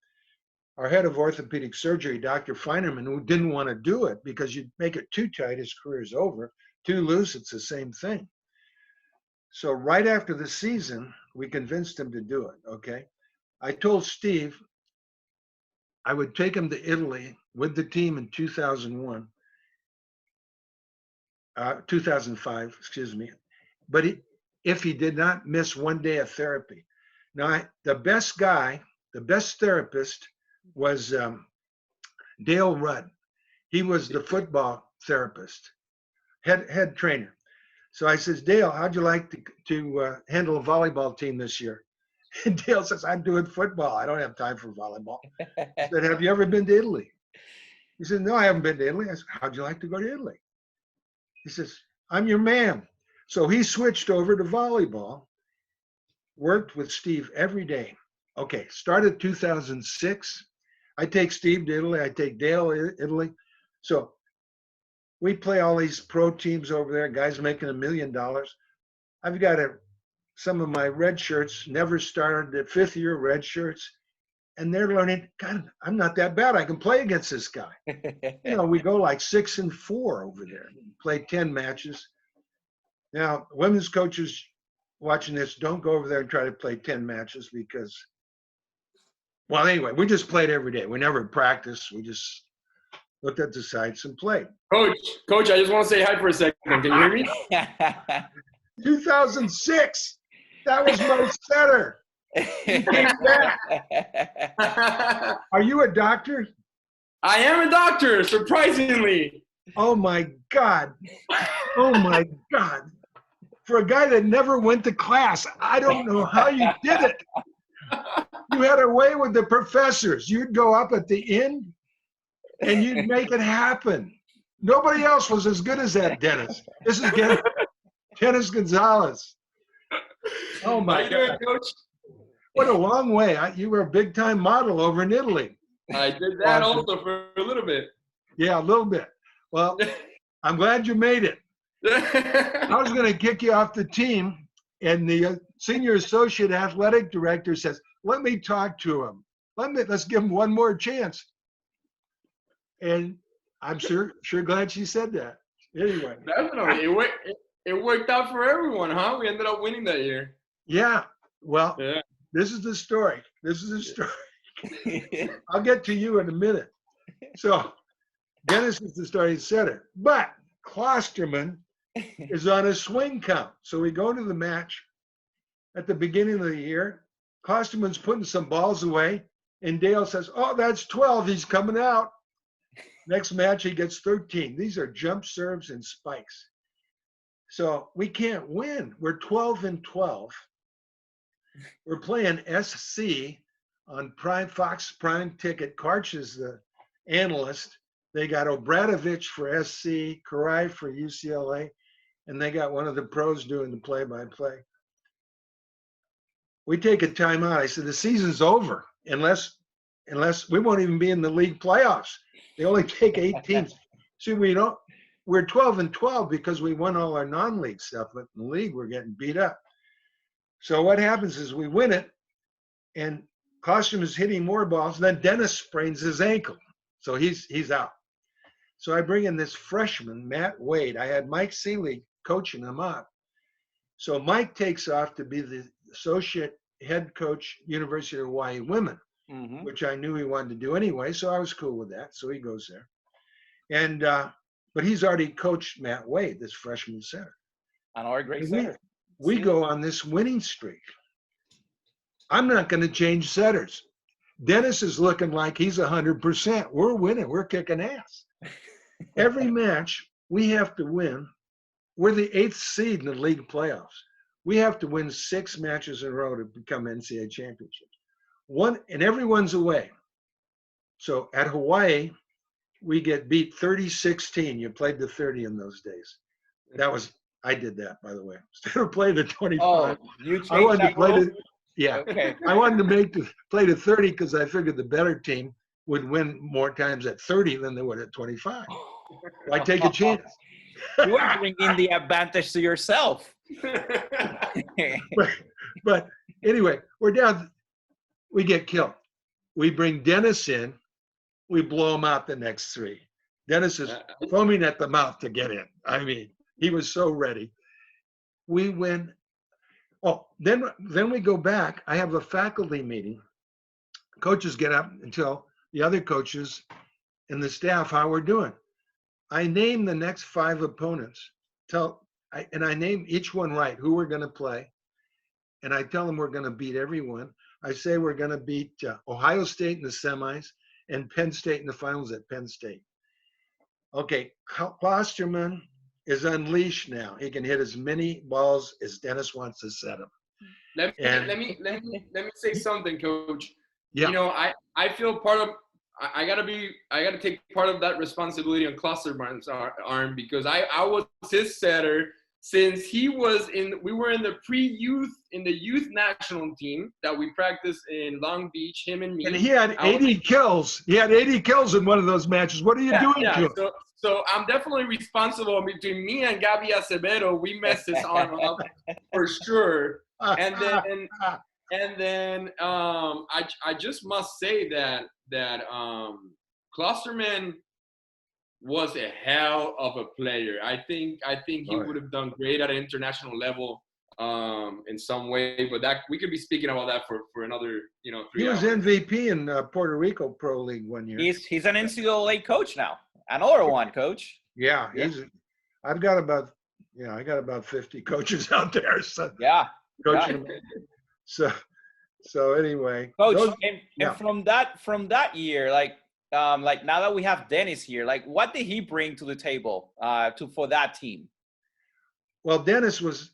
Our head of orthopedic surgery, Dr. Feinerman, who didn't want to do it because you'd make it too tight, his career's over. Too loose, it's the same thing. So right after the season, we convinced him to do it, okay? I told Steve I would take him to Italy with the team in 2005, excuse me. But if he did not miss 1 day of therapy. Now, the best therapist was Dale Rudd. He was the football therapist, head trainer. So I says, Dale, how'd you like to handle a volleyball team this year? And Dale says, I'm doing football. I don't have time for volleyball. I said, have you ever been to Italy? He said, no, I haven't been to Italy. I said, how'd you like to go to Italy? He says, I'm your man. So he switched over to volleyball, worked with Steve every day. Okay, started 2006. I take Steve to Italy. I take Dale to Italy. So we play all these pro teams over there, guys making $1 million. I've got some of my red shirts never started at 5th year red shirts, and they're learning, God, I'm not that bad. I can play against this guy. We go like 6-4 over there, play 10 matches. Now, women's coaches watching this, don't go over there and try to play 10 matches because, well, anyway, we just played every day. We never practiced. We just looked at the sites and played. Coach, I just want to say hi for a second. Can you hear me? 2006. That was my setter. He came back. Are you a doctor? I am a doctor, surprisingly. Oh my God. Oh my God. For a guy that never went to class, I don't know how you did it. You had a way with the professors. You'd go up at the end and you'd make it happen. Nobody else was as good as that, Dennis. This is Dennis Gonzalez. Oh my How you doing, God. Coach? What a long way. You were a big time model over in Italy. I did that also for a little bit. Yeah, a little bit. Well, I'm glad you made it. I was going to kick you off the team, and the senior associate athletic director says, let me talk to him. Let's give him one more chance. And I'm sure glad she said that. Anyway. Definitely. It worked out for everyone, huh? We ended up winning that year. Yeah. Well, Yeah. This is the story. I'll get to you in a minute. So Dennis is the starting setter, but Klosterman is on a swing count. So we go to the match at the beginning of the year. Klosterman's putting some balls away, and Dale says, oh, that's 12. He's coming out. Next match, he gets 13. These are jump serves and spikes. So we can't win. We're 12-12. We're playing SC on Fox Prime Ticket. Karch is the analyst. They got Obradovich for SC, Karai for UCLA, and they got one of the pros doing the play-by-play. We take a timeout. I said, the season's over unless we won't even be in the league playoffs. They only take 8 teams. See, we're 12-12 because we won all our non-league stuff, but in the league we're getting beat up. So what happens is we win it, and Klosterman is hitting more balls. Then Dennis sprains his ankle, so he's out. So I bring in this freshman, Matt Wade. I had Mike Seelig coaching him up. So Mike takes off to be the associate head coach, University of Hawaii Women, which I knew he wanted to do anyway. So I was cool with that. So he goes there, and but he's already coached Matt Wade, this freshman center. Another great center. We go on this winning streak. I'm not going to change setters. Dennis is looking like he's 100%. We're winning. We're kicking ass. Every match we have to win. We're the 8th seed in the league playoffs. We have to win 6 matches in a row to become NCAA championships. And everyone's away. So at Hawaii, we get beat 30-16. You played the 30 in those days. I did that, by the way. Instead of playing the 25, oh, you I wanted to play rule? the, yeah. Okay. I wanted to play the 30 because I figured the better team would win more times at 30 than they would at 25. Why take a chance? You were bringing the advantage to yourself. but anyway, we're down. We get killed. We bring Dennis in. We blow him out the next 3. Dennis is foaming at the mouth to get in. I mean, he was so ready. We win. Oh, then we go back. I have a faculty meeting. Coaches get up and tell the other coaches and the staff how we're doing. I name the next 5 opponents. And I name each one right, who we're going to play. And I tell them we're going to beat everyone. I say we're going to beat Ohio State in the semis and Penn State in the finals at Penn State. Okay, Klosterman is unleashed now. He can hit as many balls as Dennis wants to set him. Let me say something, Coach. Yeah. You know, I feel part of. I gotta take part of that responsibility on Klosterman's arm because I was his setter since we were in the youth national team that we practiced in Long Beach, him and me. And he had 80 kills. He had 80 kills in one of those matches. What are you doing to him? So I'm definitely responsible. Between me and Gabby Acevedo, we messed his arm up for sure. And then I just must say that Klosterman was a hell of a player. I think he would have done great at an international level in some way, but that we could be speaking about that for another 3 hours. He was MVP in Puerto Rico Pro League one year. He's an NCAA coach now. Another one, Coach. Yeah, I got about 50 coaches out there. So yeah. Coaching them. So anyway, Coach, and from that year, like now that we have Dennis here, like what did he bring to the table for that team? Well, Dennis was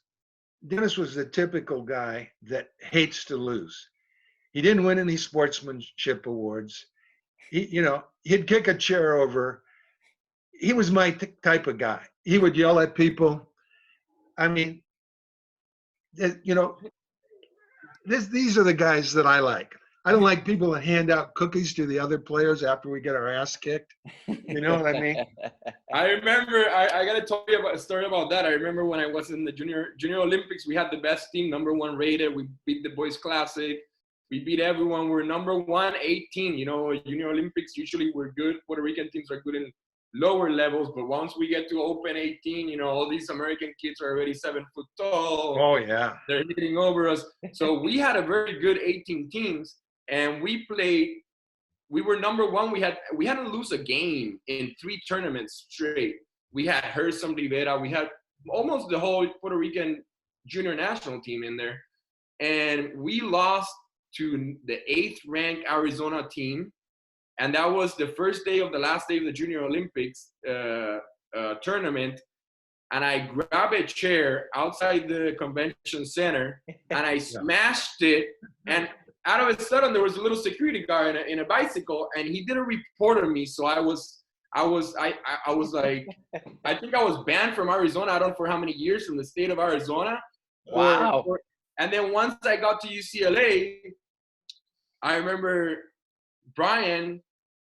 the typical guy that hates to lose. He didn't win any sportsmanship awards. He'd kick a chair over. He was my type of guy. He would yell at people. I mean, these are the guys that I like. I don't like people that hand out cookies to the other players after we get our ass kicked. You know what I mean? I remember, I got to tell you a story about that. I remember when I was in the Junior Olympics, we had the best team, #1 rated. We beat the Boys Classic. We beat everyone. We're #1, 18. Junior Olympics, usually we're good. Puerto Rican teams are good in lower levels, but once we get to Open 18, all these American kids are already 7 foot tall. Oh, yeah. They're hitting over us. So we had a very good 18 teams, and we were #1. We hadn't lose a game in 3 tournaments straight. We had Hersom Rivera. We had almost the whole Puerto Rican junior national team in there. And we lost to the 8th ranked Arizona team And that was the first day of the last day of the Junior Olympics tournament. And I grabbed a chair outside the convention center and I smashed it. And out of a sudden, there was a little security guard in a bicycle, and he didn't report on me. So I was like, I think I was banned from Arizona. I don't know for how many years, from the state of Arizona. Wow. And then once I got to UCLA, I remember Brian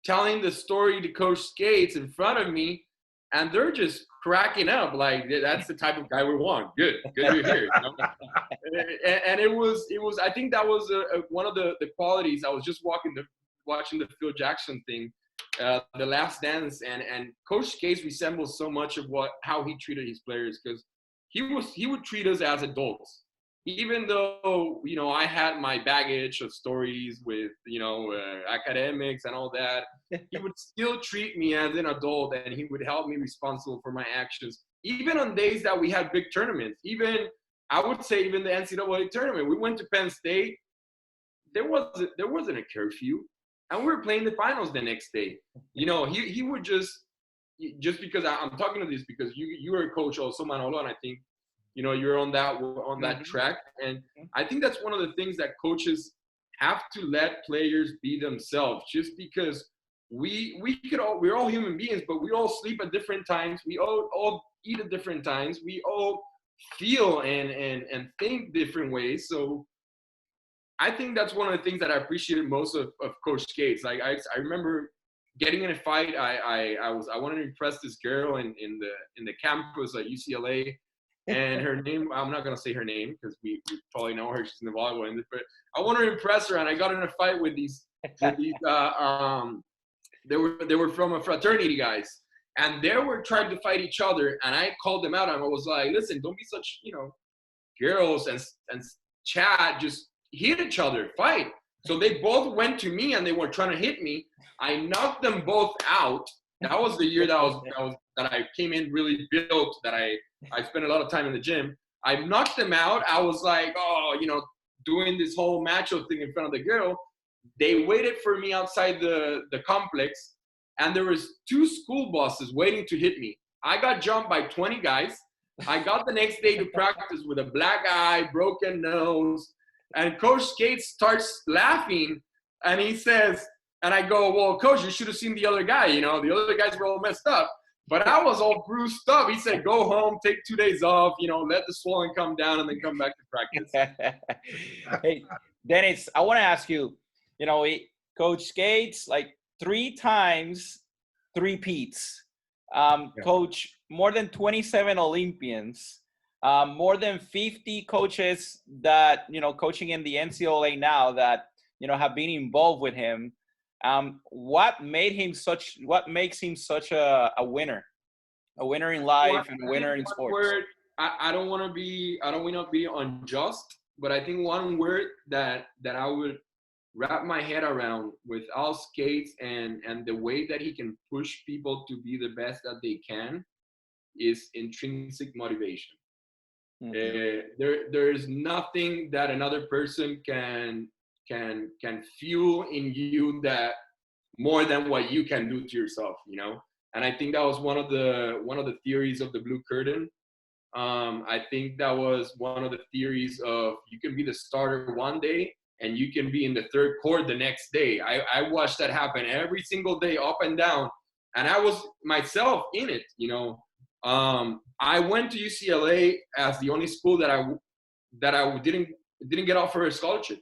telling the story to Coach Scates in front of me, and they're just cracking up like, that's the type of guy we want. Good you're here. You know? And it was. I think that was one of the qualities. I was just watching the Phil Jackson thing, The Last Dance, and Coach Scates resembles so much of how he treated his players, because he would treat us as adults. Even though, you know, I had my baggage of stories with, you know, academics and all that, he would still treat me as an adult, and he would help me responsible for my actions. Even on days that we had big tournaments, I would say even the NCAA tournament, we went to Penn State, there wasn't a curfew, and we were playing the finals the next day. You know, he would just because I'm talking to this because you were a coach also, Manolo, and I think, you know, you're on that track. And I think that's one of the things that coaches have to let players be themselves, just because we're all human beings, but we all sleep at different times. We all eat at different times. We all feel and think different ways. So I think that's one of the things that I appreciated most of Coach Scates. Like I remember getting in a fight. I wanted to impress this girl in the campus at UCLA. And her name, I'm not going to say her name because we probably know her. She's in the volleyball industry. But I wanted to impress her, and I got in a fight with these they were from a fraternity guys. And they were trying to fight each other. And I called them out. And I was like, listen, don't be such, you know, girls and chat, just hit each other, fight. So they both went to me and they were trying to hit me. I knocked them both out. That was the year that I came in really built, that I spent a lot of time in the gym. I knocked them out. I was like, oh, you know, doing this whole macho thing in front of the girl. They waited for me outside the complex, and there was 2 school buses waiting to hit me. I got jumped by 20 guys. I got the next day to practice with a black eye, broken nose, and Coach Scates starts laughing, and he says, and I go, well, Coach, you should have seen the other guy. You know, the other guys were all messed up. But I was all bruised up. He said, go home, take 2 days off, you know, let the swelling come down, and then come back to practice. Hey, Dennis, I want to ask you, you know, Coach Scates, like 3 times, 3-peats. Coach more than 27 Olympians, more than 50 coaches that, you know, coaching in the NCAA now that, you know, have been involved with him. What makes him such a winner in life and a winner in sports? Word, I don't want to be unjust, but I think one word that I would wrap my head around with all Scates and the way that he can push people to be the best that they can is intrinsic motivation. There is nothing that another person can fuel in you that more than what you can do to yourself, you know. And I think that was one of the theories of the blue curtain. I think that was one of the theories of you can be the starter one day and you can be in the third court the next day. I watched that happen every single day, up and down, and I was myself in it, you know. I went to UCLA as the only school that I didn't get offered a scholarship.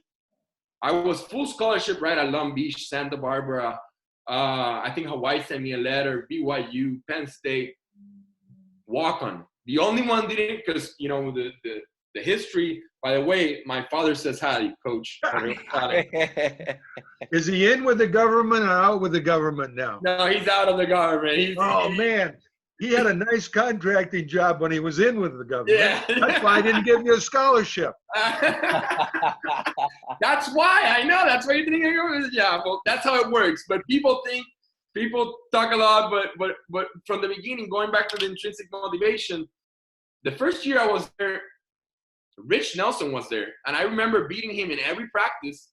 I was full scholarship right at Long Beach, Santa Barbara. I think Hawaii sent me a letter, BYU, Penn State, walk-on. The only one didn't because, you know, the history. By the way, my father says hi, Coach. Is he in with the government or out with the government now? No, he's out of the government. Man. He had a nice contracting job when he was in with the government. Yeah. That's why I didn't give you a scholarship. That's why I know. That's why you didn't give me. Yeah, well, that's how it works. But people talk a lot, but from the beginning, going back to the intrinsic motivation, the first year I was there, Rich Nelson was there, and I remember beating him in every practice,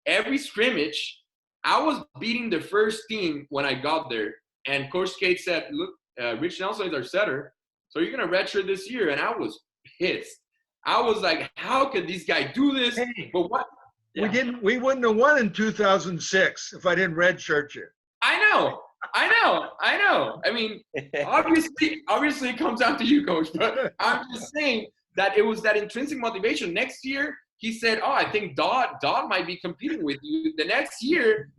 every scrimmage, I was beating the first team when I got there, and Coach Scates said, "Look, Rich Nelson is our setter, so you're gonna redshirt this year." And I was pissed. I was like, "How could this guy do this?" Hey, But what? Yeah. we wouldn't have won in 2006 if I didn't redshirt you. I know. I mean, obviously it comes down to you, coach, but I'm just saying that it was that intrinsic motivation. Next year, he said, "Oh, I think Dodd might be competing with you." The next year,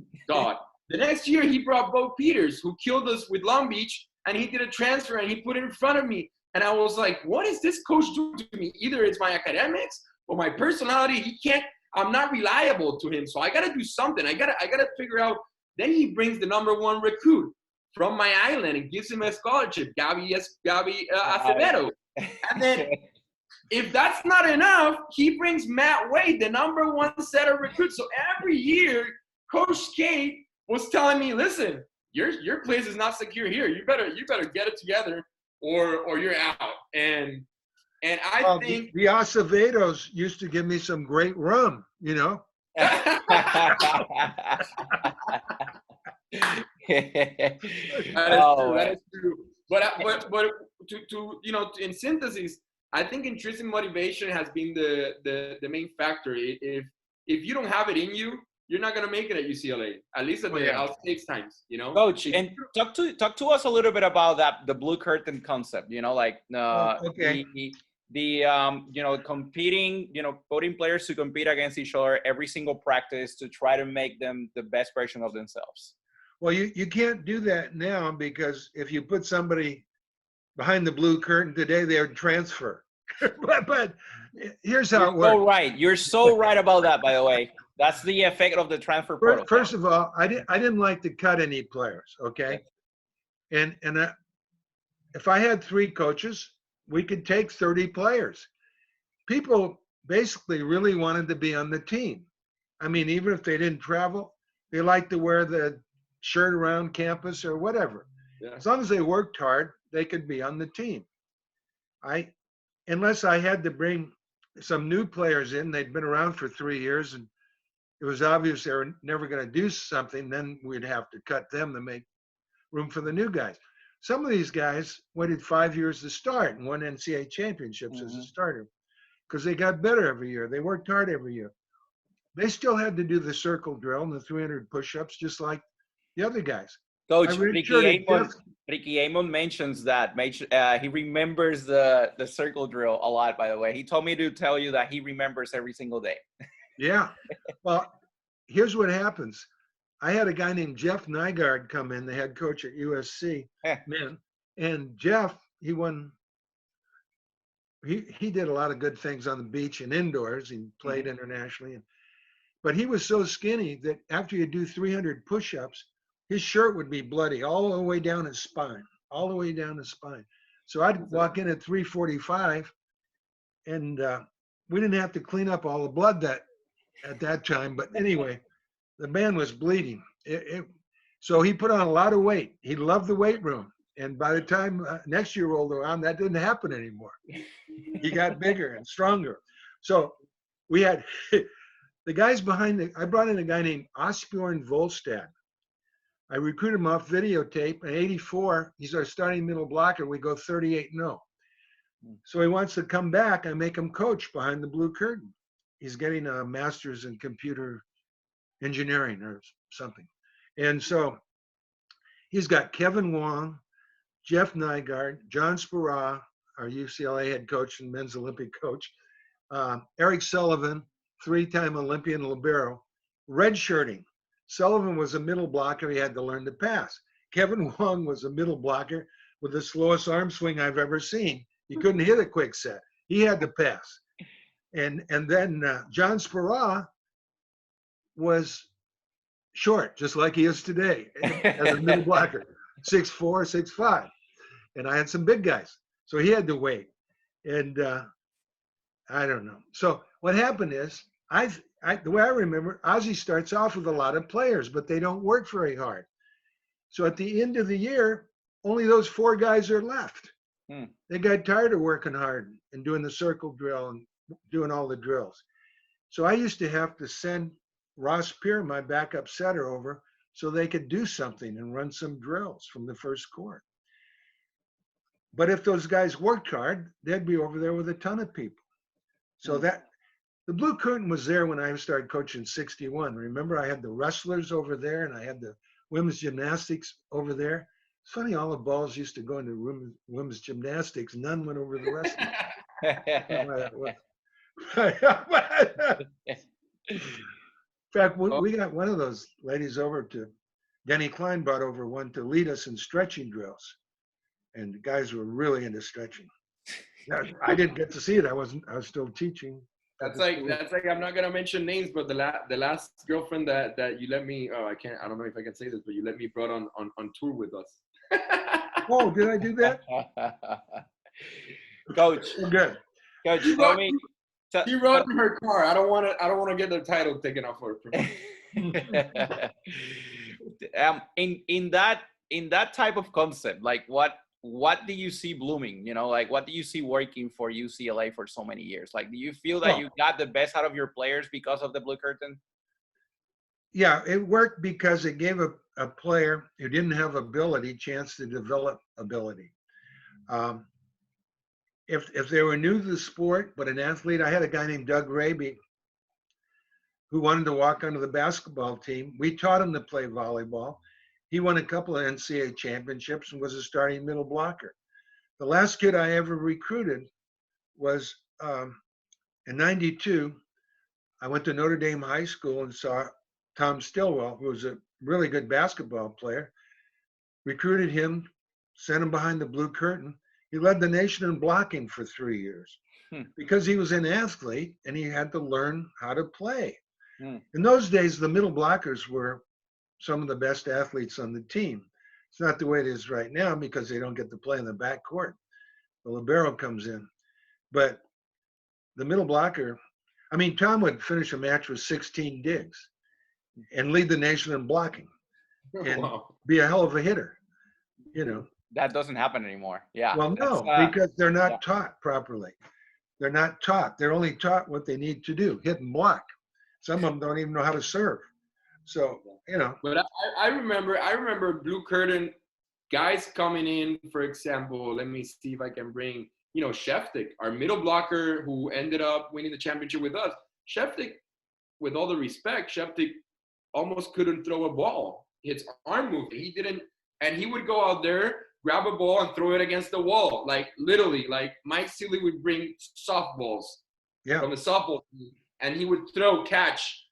he brought Bo Peters, who killed us with Long Beach, and he did a transfer and he put it in front of me. And I was like, what is this coach doing to me? Either it's my academics or my personality. I'm not reliable to him. So I gotta do something. I gotta figure out. Then he brings the #1 recruit from my island and gives him a scholarship, Gabi Acevedo. And then if that's not enough, he brings Matt Wade, the #1 setter recruit. So every year, Coach Skate was telling me, listen, your place is not secure here. You better get it together or you're out. And I think the Acevedos used to give me some great rum, you know. That is true. But in synthesis, I think intrinsic motivation has been the main factor. If you don't have it in you, you're not gonna make it at UCLA. At least at the Scates times, you know. Coach, and talk to us a little bit about the blue curtain concept. You know, like competing, putting players to compete against each other every single practice to try to make them the best version of themselves. Well, you can't do that now because if you put somebody behind the blue curtain today, they would transfer. but here's how it works. Oh, right. You're so right about that, by the way. That's the effect of the transfer protocol. First of all, I didn't like to cut any players, okay? And if I had 3 coaches, we could take 30 players. People basically really wanted to be on the team. I mean, even if they didn't travel, they liked to wear the shirt around campus or whatever. Yeah. As long as they worked hard, they could be on the team. Unless I had to bring some new players in, they'd been around for 3 years and it was obvious they were never going to do something, then we'd have to cut them to make room for the new guys. Some of these guys waited 5 years to start and won NCAA championships as a starter because they got better every year. They worked hard every year. They still had to do the circle drill and the 300 push-ups just like the other guys. Coach, Ricky Amon mentions that. He remembers the circle drill a lot, by the way. He told me to tell you that he remembers every single day. Yeah. Well, here's what happens. I had a guy named Jeff Nygaard come in, the head coach at USC, man. And Jeff, he did a lot of good things on the beach and indoors. He played internationally. But he was so skinny that after you do 300 push-ups, his shirt would be bloody all the way down his spine, So I'd walk in at 345 and we didn't have to clean up all the blood at that time. But anyway, the man was bleeding. So he put on a lot of weight. He loved the weight room. And by the time next year rolled around, that didn't happen anymore. He got bigger and stronger. So we had the guys I brought in a guy named Asbjorn Volstad. I recruited him off videotape. In '84, he's our starting middle blocker. We go 38-0. So he wants to come back. I make him coach behind the blue curtain. He's getting a master's in computer engineering or something. And so he's got Kevin Wong, Jeff Nygaard, John Spera, our UCLA head coach and men's Olympic coach, Eric Sullivan, 3-time Olympian libero, redshirting. Sullivan was a middle blocker. He had to learn to pass. Kevin Wong was a middle blocker with the slowest arm swing I've ever seen. He couldn't hit a quick set. He had to pass. And then John Spera was short, just like he is today, as a middle blocker, 6'4", 6'5". And I had some big guys. So he had to wait. And I don't know. So what happened is, the way I remember, Ozzy starts off with a lot of players, but they don't work very hard. So at the end of the year, only those 4 guys are left. They got tired of working hard and doing the circle drill and doing all the drills. So I used to have to send Ross Peer, my backup setter, over so they could do something and run some drills from the first court. But if those guys worked hard, they'd be over there with a ton of people. So that the blue curtain was there when I started coaching in 61. Remember, I had the wrestlers over there and I had the women's gymnastics over there. It's funny, all the balls used to go into women's gymnastics. None went over the wrestling. In fact, we got one of those ladies over to, Denny Klein brought over one to lead us in stretching drills. And the guys were really into stretching. I didn't get to see it. I was still teaching. That's like I'm not gonna mention names, but the last girlfriend that you let me, I don't know if I can say this, but you let me brought on tour with us. Oh, did I do that? Coach. Good. Coach, She tell me. rode in her car. I don't want to get the title taken off her. In that type of concept, like what do you see blooming? You know, like what do you see working for UCLA for so many years? Like, do you feel that you got the best out of your players because of the blue curtain? Yeah, it worked because it gave a player who didn't have ability chance to develop ability. If they were new to the sport, but an athlete, I had a guy named Doug Raby who wanted to walk onto the basketball team. We taught him to play volleyball. He won a couple of NCAA championships and was a starting middle blocker. The last kid I ever recruited was in '92. I went to Notre Dame High School and saw Tom Stillwell, who was a really good basketball player, recruited him, sent him behind the blue curtain. He led the nation in blocking for 3 years because he was an athlete and he had to learn how to play. In those days, the middle blockers were some of the best athletes on the team. It's not the way it is right now because they don't get to play in the backcourt. The libero comes in. But the middle blocker, I mean, Tom would finish a match with 16 digs and lead the nation in blocking and be a hell of a hitter, you know. That doesn't happen anymore. Yeah. Well, no, because they're not taught properly. They're not taught. They're only taught what they need to do, hit and block. Some of them don't even know how to serve. So, you know. But I remember blue curtain guys coming in, for example, let me see if I can bring, Sheftik, our middle blocker who ended up winning the championship with us. Sheftik, with all the respect, Sheftik almost couldn't throw a ball. His arm moved. He didn't, and he would go out there, grab a ball and throw it against the wall. Like literally, like Mike Seeley would bring softballs from the softball team, and he would throw, catch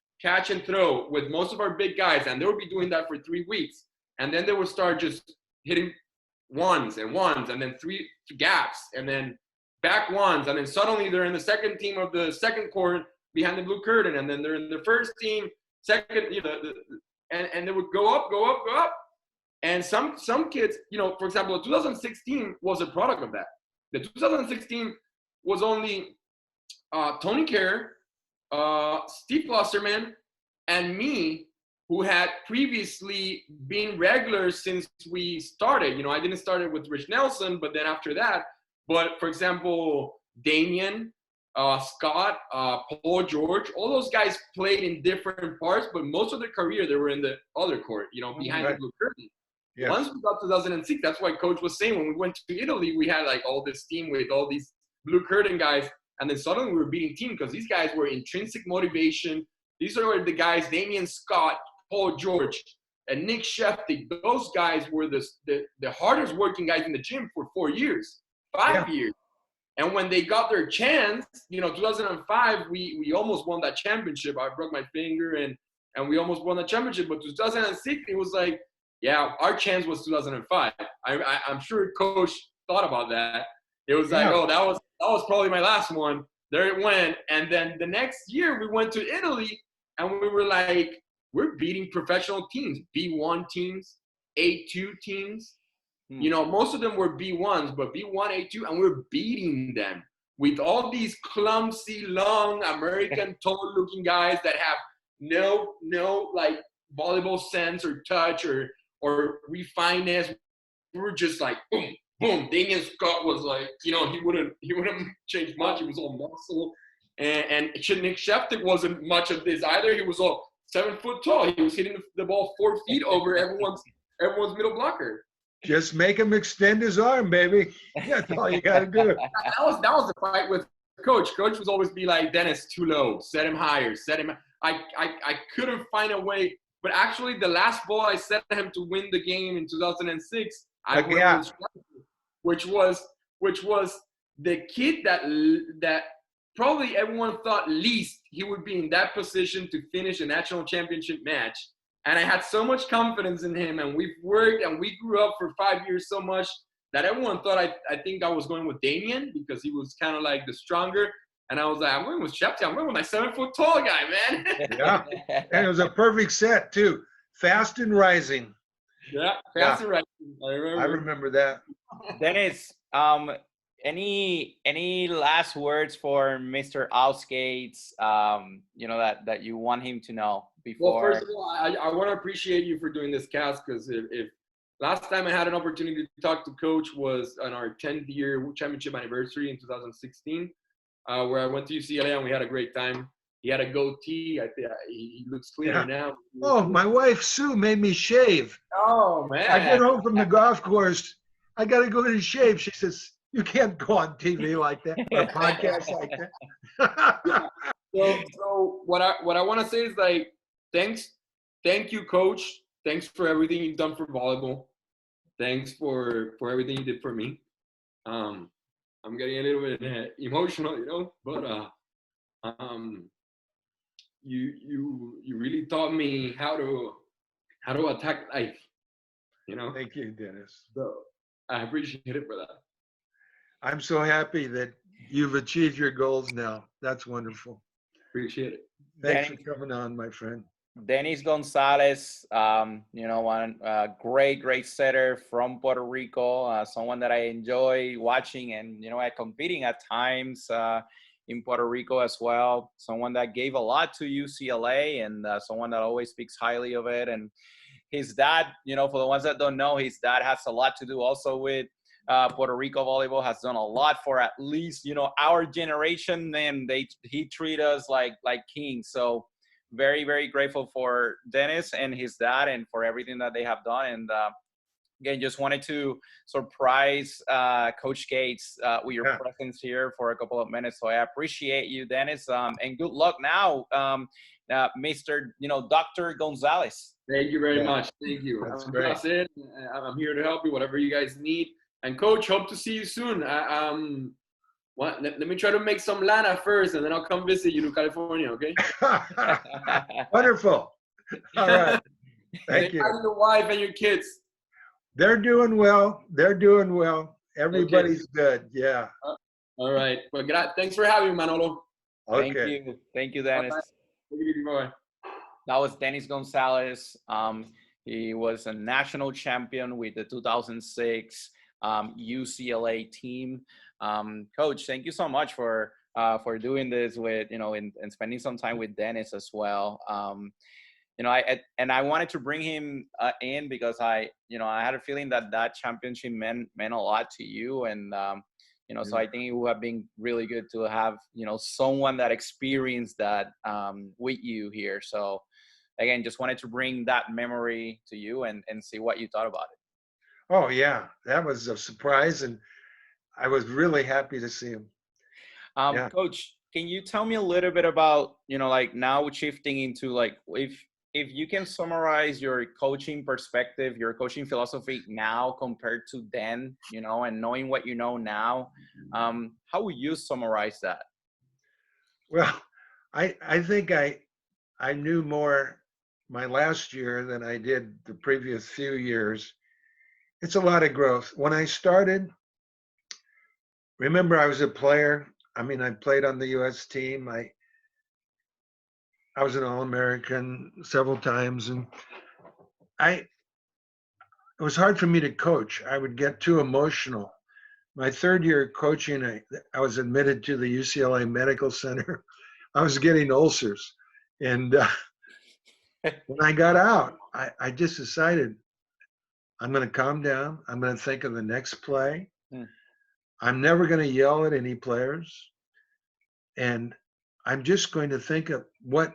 and throw with most of our big guys, and they would be doing that for 3 weeks. And then they would start just hitting ones, and then 3 gaps, and then back ones, and then suddenly they're in the second team of the second court behind the blue curtain, and then they're in the first team, second, and they would go up. And some kids, for example, 2016 was a product of that. The 2016 was only Tony Kerr, Steve Klosterman, and me, who had previously been regulars since we started. I didn't start it with Rich Nelson, but then after that. But for example, Damien, Scott, Paul George, all those guys played in different parts, but most of their career, they were in the other court, behind the blue curtain. Yes. Once we got 2006, that's why Coach was saying when we went to Italy, we had like all this team with all these blue curtain guys. And then suddenly we were beating team because these guys were intrinsic motivation. These are the guys, Damian Scott, Paul George, and Nick Shefty. Those guys were the hardest working guys in the gym for 4 years, 5 years. And when they got their chance, 2005, we almost won that championship. I broke my finger and we almost won the championship. But 2006, it was like, yeah, our chance was 2005. I'm sure Coach thought about that. It was like, oh, that was probably my last one. There it went. And then the next year we went to Italy and we were like, we're beating professional teams, B1 teams, A2 teams. Most of them were B1s, but B1, A2, and we're beating them with all these clumsy, long, American tall-looking guys that have no like volleyball sense or touch or refineness. We were just like, boom, boom. Damian Scott was like, he wouldn't change much. He was all muscle. And Nick Sheftik wasn't much of this either. He was all 7 foot tall. He was hitting the ball 4 feet over everyone's middle blocker. Just make him extend his arm, baby. That's all you got to do. That was the fight with Coach. Coach was always be like, Dennis, too low. Set him higher. Set him. I couldn't find a way. But actually, the last ball I set him to win the game in 2006, I went with striker, which was the kid that probably everyone thought least he would be in that position to finish a national championship match. And I had so much confidence in him, and we've worked and we grew up for 5 years so much that everyone thought I think I was going with Damien because he was kind of like the stronger. And I was like, I'm going with Shepty. I'm going with my 7 foot tall guy, man. Yeah. And it was a perfect set, too. Fast and rising. Yeah, fast and rising. I remember that. Dennis, any last words for Mr. Scates, that you want him to know before? Well, first of all, I want to appreciate you for doing this cast, because if last time I had an opportunity to talk to Coach was on our 10th year championship anniversary in 2016, where I went to UCLA and we had a great time. He had a goatee. I think he looks cleaner now. Oh, my wife Sue made me shave. Oh man! I get home from the golf course. I got to go to shave. She says, "You can't go on TV like that or podcasts like that." So what I want to say is, like, thank you, Coach. Thanks for everything you've done for volleyball. Thanks for everything you did for me. I'm getting a little bit emotional, but you really taught me how to attack life. Thank you, Dennis. So I appreciate it for that. I'm so happy that you've achieved your goals now. That's wonderful. Appreciate it. Thanks for coming on, my friend. Dennis Gonzalez, one great setter from Puerto Rico, someone that I enjoy watching and, competing at times in Puerto Rico as well. Someone that gave a lot to UCLA and someone that always speaks highly of it. And his dad, for the ones that don't know, his dad has a lot to do also with Puerto Rico volleyball, has done a lot for at least, our generation, and he treat us like kings. So very, very grateful for Dennis and his dad and for everything that they have done. And again, just wanted to surprise Coach Scates with your presence here for a couple of minutes. So I appreciate you, Dennis, and good luck now, Mr. Dr. Gonzalez. Thank you very much. Thank you. That's it. I'm here to help you, whatever you guys need. And Coach, hope to see you soon. Let me try to make some lana first, and then I'll come visit you to California, okay? Wonderful. All right. Thank you. Your wife and your kids. They're doing well. Everybody's good. Yeah. All right. Well, thanks for having me, Manolo. Okay. Thank you, Dennis. Bye. That was Dennis Gonzalez. He was a national champion with the 2006 UCLA team. Coach, thank you so much for doing this with, and spending some time with Dennis as well. I wanted to bring him in because I had a feeling that championship meant a lot to you. And, so I think it would have been really good to have, someone that experienced that with you here. So again, just wanted to bring that memory to you and see what you thought about it. Oh yeah, that was a surprise. And I was really happy to see him. Coach, can you tell me a little bit about, now shifting into if you can summarize your coaching perspective, your coaching philosophy now compared to then, and knowing what you know now, how would you summarize that? Well, I think I knew more my last year than I did the previous few years. It's a lot of growth. When I started, remember I was a player. I played on the U.S. team. I was an All-American several times, and it was hard for me to coach. I would get too emotional. My third year coaching, I was admitted to the UCLA Medical Center. I was getting ulcers. And when I got out, I just decided I'm going to calm down. I'm going to think of the next play. I'm never going to yell at any players. And I'm just going to think of what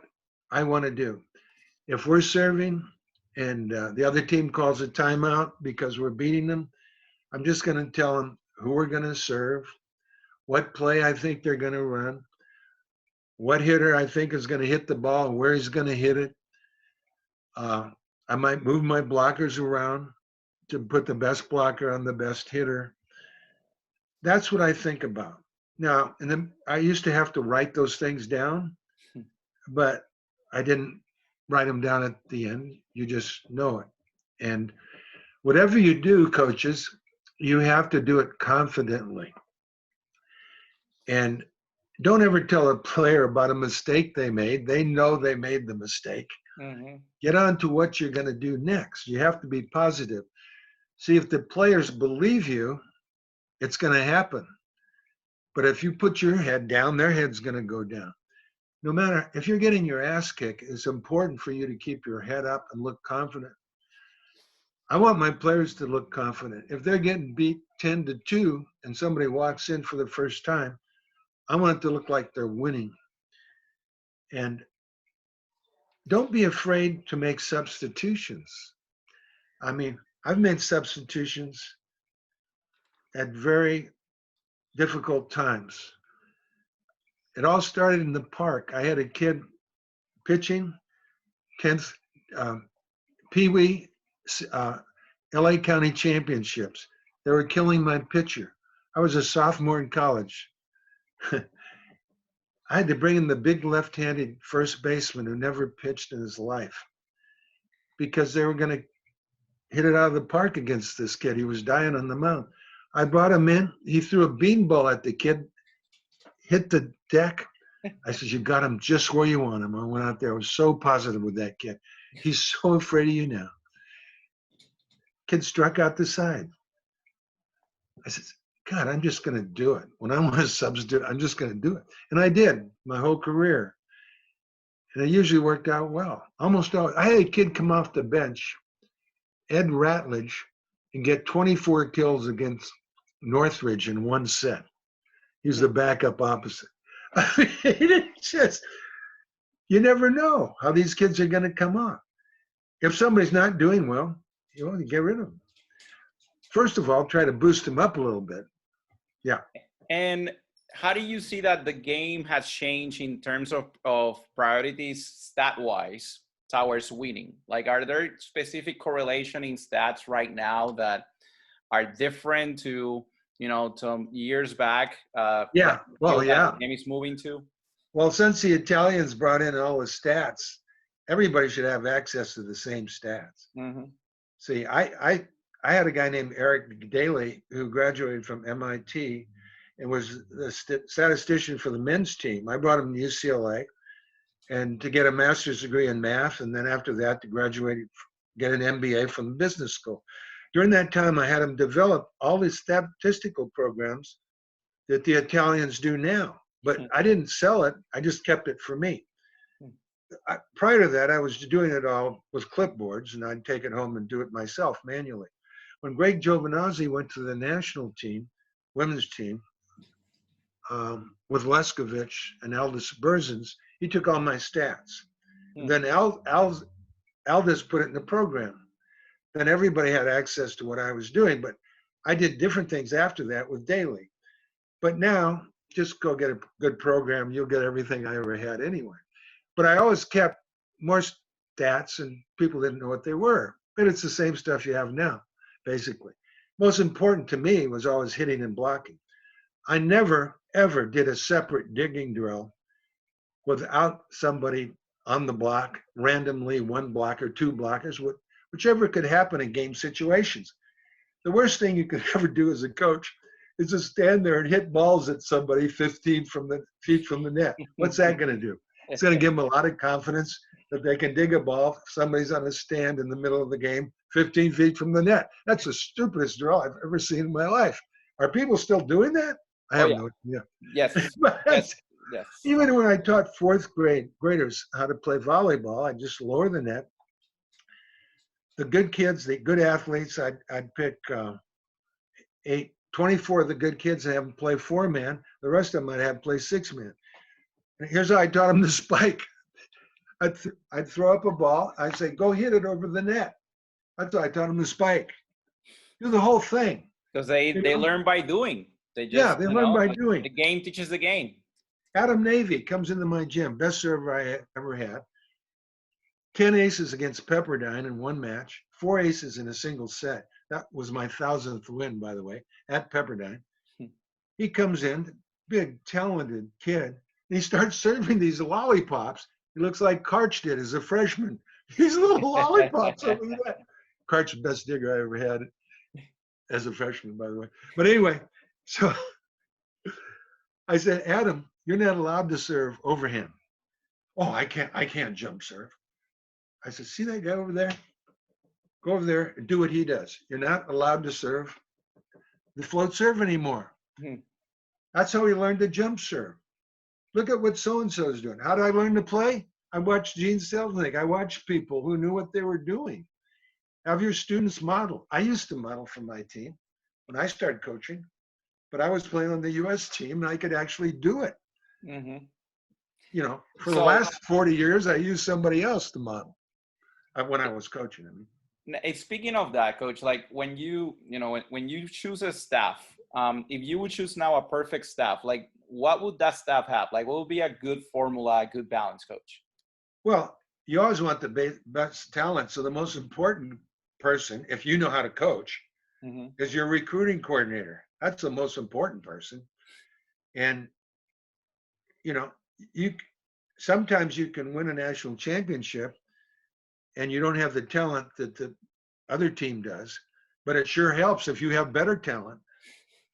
I want to do. If we're serving and the other team calls a timeout because we're beating them, I'm just going to tell them who we're going to serve, what play I think they're going to run, what hitter I think is going to hit the ball and where he's going to hit it. I might move my blockers around to put the best blocker on the best hitter. That's what I think about. Now, and then I used to have to write those things down, but I didn't write them down at the end. You just know it. And whatever you do, coaches, you have to do it confidently. And don't ever tell a player about a mistake they made. They know they made the mistake. Mm-hmm. Get on to what you're going to do next. You have to be positive. See, if the players believe you, it's going to happen. But if you put your head down, their head's going to go down. No matter if you're getting your ass kicked, it's important for you to keep your head up and look confident. I want my players to look confident. If they're getting beat 10-2 and somebody walks in for the first time, I want it to look like they're winning. And don't be afraid to make substitutions. I mean, I've made substitutions at very difficult times. It all started in the park. I had a kid pitching 10th Pee Wee LA County Championships. They were killing my pitcher. I was a sophomore in college. I had to bring in the big left-handed first baseman who never pitched in his life because they were going to hit it out of the park against this kid. He was dying on the mound. I brought him in. He threw a beanball at the kid, hit the deck. I said, you got him just where you want him. I went out there. I was so positive with that kid. He's so afraid of you now. Kid struck out the side. I said, God, I'm just going to do it. When I want to substitute, I'm just going to do it. And I did my whole career. And it usually worked out well. Almost always. I had a kid come off the bench, Ed Ratledge, and get 24 kills against Northridge in one set. He was the backup opposite. I mean, it's just, you never know how these kids are going to come on. If somebody's not doing well, you want to get rid of them. First of all, try to boost them up a little bit. Yeah. And how do you see that the game has changed in terms of priorities stat-wise towards winning? Like, are there specific correlation in stats right now that are different to, you know, to years back? Yeah. Well, yeah. The game is moving to? Well, since the Italians brought in all the stats, everybody should have access to the same stats. Mm-hmm. See, I had a guy named Eric Daly who graduated from MIT and was the statistician for the men's team. I brought him to UCLA and to get a master's degree in math, and then after that to graduate, get an MBA from the business school. During that time, I had him develop all these statistical programs that the Italians do now. But I didn't sell it. I just kept it for me. Prior to that, I was doing it all with clipboards, and I'd take it home and do it myself manually. When Greg Giovinazzi went to the national team, women's team, with Leskovich and Aldous Berzins, he took all my stats. And then Aldous put it in the program. Then everybody had access to what I was doing, but I did different things after that with Daly. But now, just go get a good program, you'll get everything I ever had anyway. But I always kept more stats, and people didn't know what they were. But it's the same stuff you have now, basically. Most important to me was always hitting and blocking. I never, ever did a separate digging drill without somebody on the block, randomly, one blocker, two blockers, whichever could happen in game situations. The worst thing you could ever do as a coach is to stand there and hit balls at somebody 15 feet from the net. What's that going to do? It's going to give them a lot of confidence that they can dig a ball if somebody's on a stand in the middle of the game 15 feet from the net. That's the stupidest drill I've ever seen in my life. Are people still doing that? I have no idea. Yes. Yes. Even when I taught fourth graders how to play volleyball, I'd just lower the net. The good kids, the good athletes, I'd pick 24 of the good kids and have them play 4-man. The rest of them I'd have play 6-man. And here's how I taught them to spike. I'd throw up a ball. I'd say, go hit it over the net. That's what I taught him to spike. Do the whole thing. Because they learn by doing. They Yeah, just, they learn by doing. the game teaches the game. Adam Navy comes into my gym, best server I ever had. 10 aces against Pepperdine in one match, 4 aces in a single set. That was my 1,000th win, by the way, at Pepperdine. He comes in, big, talented kid, and he starts serving these lollipops. He looks like Karch did as a freshman. These little lollipops over there. Karch, the best digger I ever had as a freshman, by the way. But anyway, so I said, Adam, you're not allowed to serve overhand. Oh, I can't jump serve. I said, see that guy over there? Go over there and do what he does. You're not allowed to serve the float serve anymore. That's how he learned to jump serve. Look at what so-and-so is doing. How did I learn to play? I watched Gene Selznick. I watched people who knew what they were doing. Have your students model. I used to model for my team when I started coaching, but I was playing on the U.S. team and I could actually do it. You know, for the last 40 years, I used somebody else to model when I was coaching. I mean. Speaking of that, Coach, like when you choose a staff, if you would choose now a perfect staff, like what would that staff have? Like what would be a good formula, a good balance, Coach? Well, you always want the best talent. So the most important person, if you know how to coach, is your recruiting coordinator. That's the most important person. And, you know, sometimes you can win a national championship and you don't have the talent that the other team does, but it sure helps if you have better talent.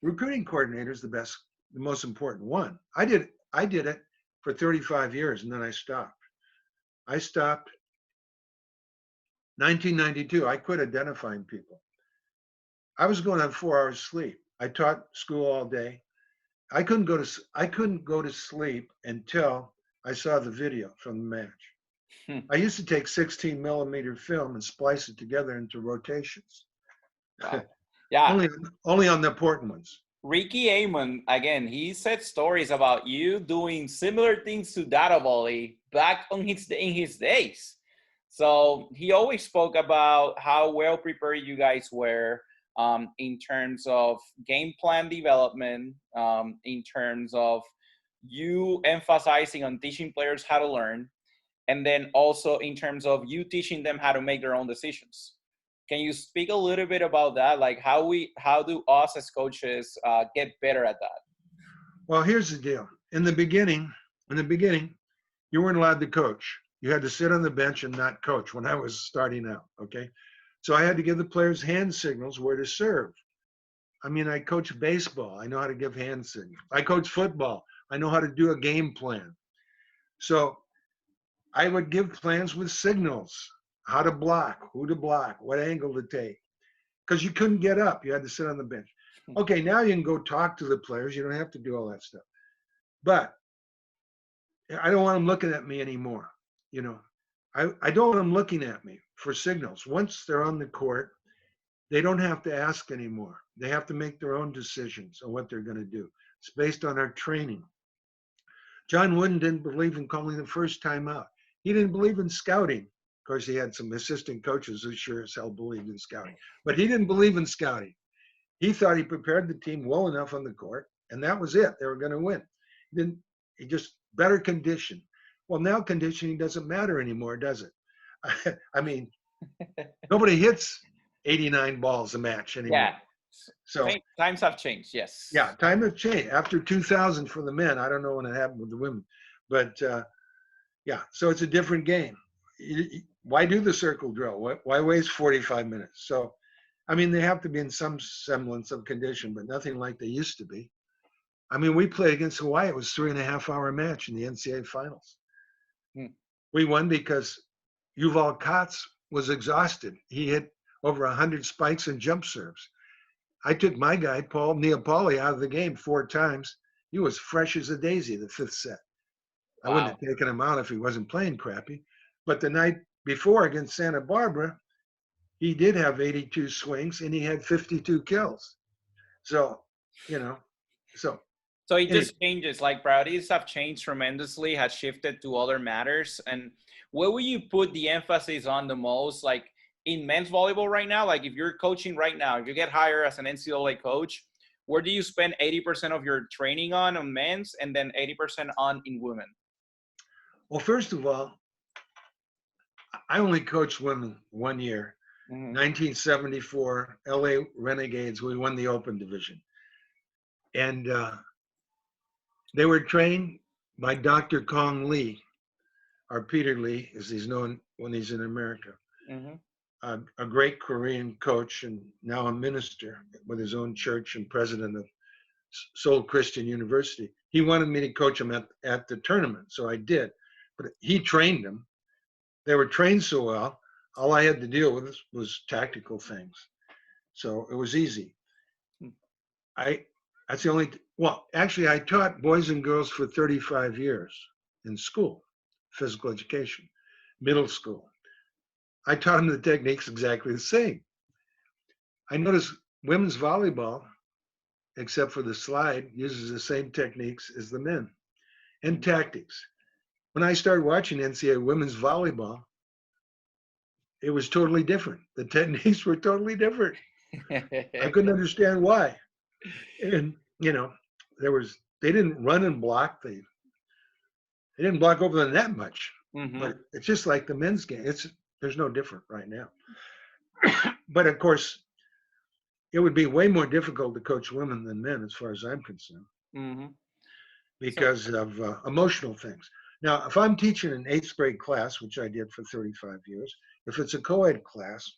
Recruiting coordinator is the most important one. I did it for 35 years and then I stopped. I stopped 1992. I quit identifying people. I was going on 4 hours sleep. I taught school all day. I couldn't go to sleep until I saw the video from the match. I used to take 16 millimeter film and splice it together into rotations. Wow. Yeah. only on the important ones. Ricky Amon, again, he said stories about you doing similar things to data volley back in his days. So he always spoke about how well prepared you guys were in terms of game plan development, in terms of you emphasizing on teaching players how to learn, and then also in terms of you teaching them how to make their own decisions. Can you speak a little bit about that? Like how do us as coaches get better at that? Well, here's the deal. In the beginning, you weren't allowed to coach. You had to sit on the bench and not coach when I was starting out, okay? So I had to give the players hand signals where to serve. I mean, I coach baseball. I know how to give hand signals. I coach football. I know how to do a game plan. So I would give plans with signals, how to block, who to block, what angle to take, because you couldn't get up. You had to sit on the bench. Okay, now you can go talk to the players. You don't have to do all that stuff. But I don't want them looking at me anymore. You know, I don't want them looking at me for signals. Once they're on the court, they don't have to ask anymore. They have to make their own decisions on what they're going to do. It's based on our training. John Wooden didn't believe in calling the first time out. He didn't believe in scouting. Of course, he had some assistant coaches who sure as hell believed in scouting. But he didn't believe in scouting. He thought he prepared the team well enough on the court, and that was it. They were going to win. He just better condition. Well, now conditioning doesn't matter anymore, does it? I mean, nobody hits 89 balls a match anymore. Yeah. So times have changed, yes. Yeah, time have changed. After 2000 for the men, I don't know when it happened with the women, but yeah, so it's a different game. Why do the circle drill? Why waste 45 minutes? So, I mean, they have to be in some semblance of condition, but nothing like they used to be. I mean, we played against Hawaii. It was 3.5-hour match in the NCAA finals. We won because Yuval Katz was exhausted. He hit over 100 spikes and jump serves. I took my guy, Paul Neapoli, out of the game 4 times. He was fresh as a daisy the 5th set. I wouldn't have taken him out if he wasn't playing crappy. But the night before against Santa Barbara, he did have 82 swings and he had 52 kills. So, you know, So it Anyway, just changes, like priorities have changed tremendously, has shifted to other matters. And where will you put the emphasis on the most, like in men's volleyball right now? Like if you're coaching right now, if you get hired as an NCAA coach, where do you spend 80% of your training on men's and then 80% on in women? well, first of all, I only coached women 1 year. Mm-hmm. 1974, LA Renegades, we won the Open Division. And they were trained by Dr. Kong Lee, or Peter Lee, as he's known when he's in America. Mm-hmm. A great Korean coach and now a minister with his own church and president of Seoul Christian University. He wanted me to coach them at the tournament, so I did. But he trained them. They were trained so well, all I had to deal with was tactical things. So it was easy. That's the only, well, actually I taught boys and girls for 35 years in school, physical education, middle school. I taught them the techniques exactly the same. I noticed women's volleyball, except for the slide, uses the same techniques as the men and tactics. When I started watching NCAA women's volleyball, it was totally different. The techniques were totally different. I couldn't understand why. And, you know, they didn't run and block. They didn't block over the net much. Mm-hmm. But it's just like the men's game. There's no different right now. But of course, it would be way more difficult to coach women than men, as far as I'm concerned, Mm-hmm. because of emotional things. Now, if I'm teaching an 8th grade class, which I did for 35 years, if it's a co-ed class,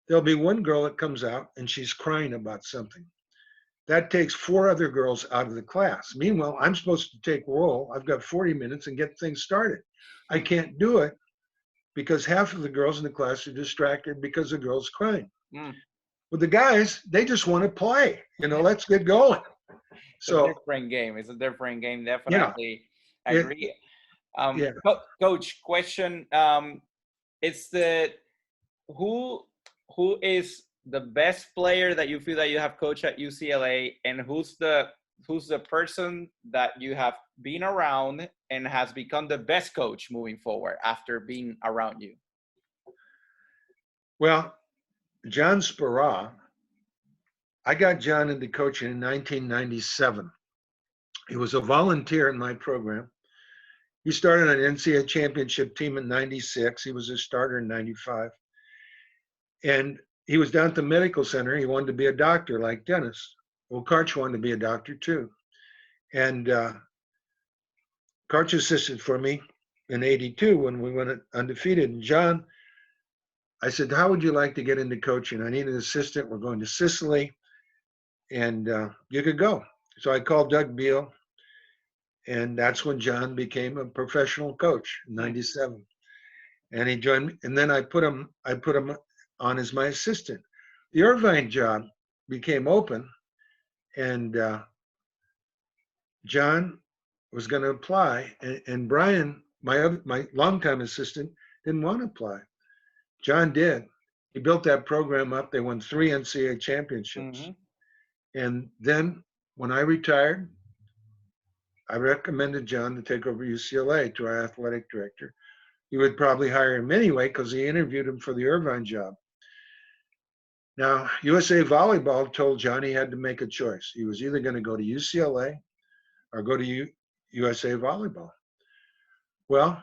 there'll be one girl that comes out and she's crying about something. That takes 4 other girls out of the class. Meanwhile, I'm supposed to take roll. I've got 40 minutes and get things started. I can't do it because half of the girls in the class are distracted because the girl's crying. Mm. With the guys, they just want to play. Let's get going. So It's a different game. It's a different game, definitely. I agree. Yeah. Coach, question. It's who is the best player that you feel that you have coached at UCLA, and who's the person that you have been around and has become the best coach moving forward after being around you? Well, John Spera, I got John into coaching in 1997. He was a volunteer in my program. He started an NCAA championship team in 96. He was a starter in 95. And he was down at the medical center. He wanted to be a doctor like Dennis. Well, Karch wanted to be a doctor too. And Karch assisted for me in 82 when we went undefeated. And John, I said, how would you like to get into coaching? I need an assistant. We're going to Sicily. And you could go. So I called Doug Beal. And that's when John became a professional coach in 97. And he joined me. And then I put him on as my assistant. The Irvine job became open, and John was going to apply, and Brian, my longtime assistant, didn't want to apply. John did. He built that program up. They won 3 NCAA championships. Mm-hmm. And then when I retired, I recommended John to take over UCLA to our athletic director. He would probably hire him anyway because he interviewed him for the Irvine job. Now, USA Volleyball told John he had to make a choice. He was either going to go to UCLA or go to USA Volleyball. Well,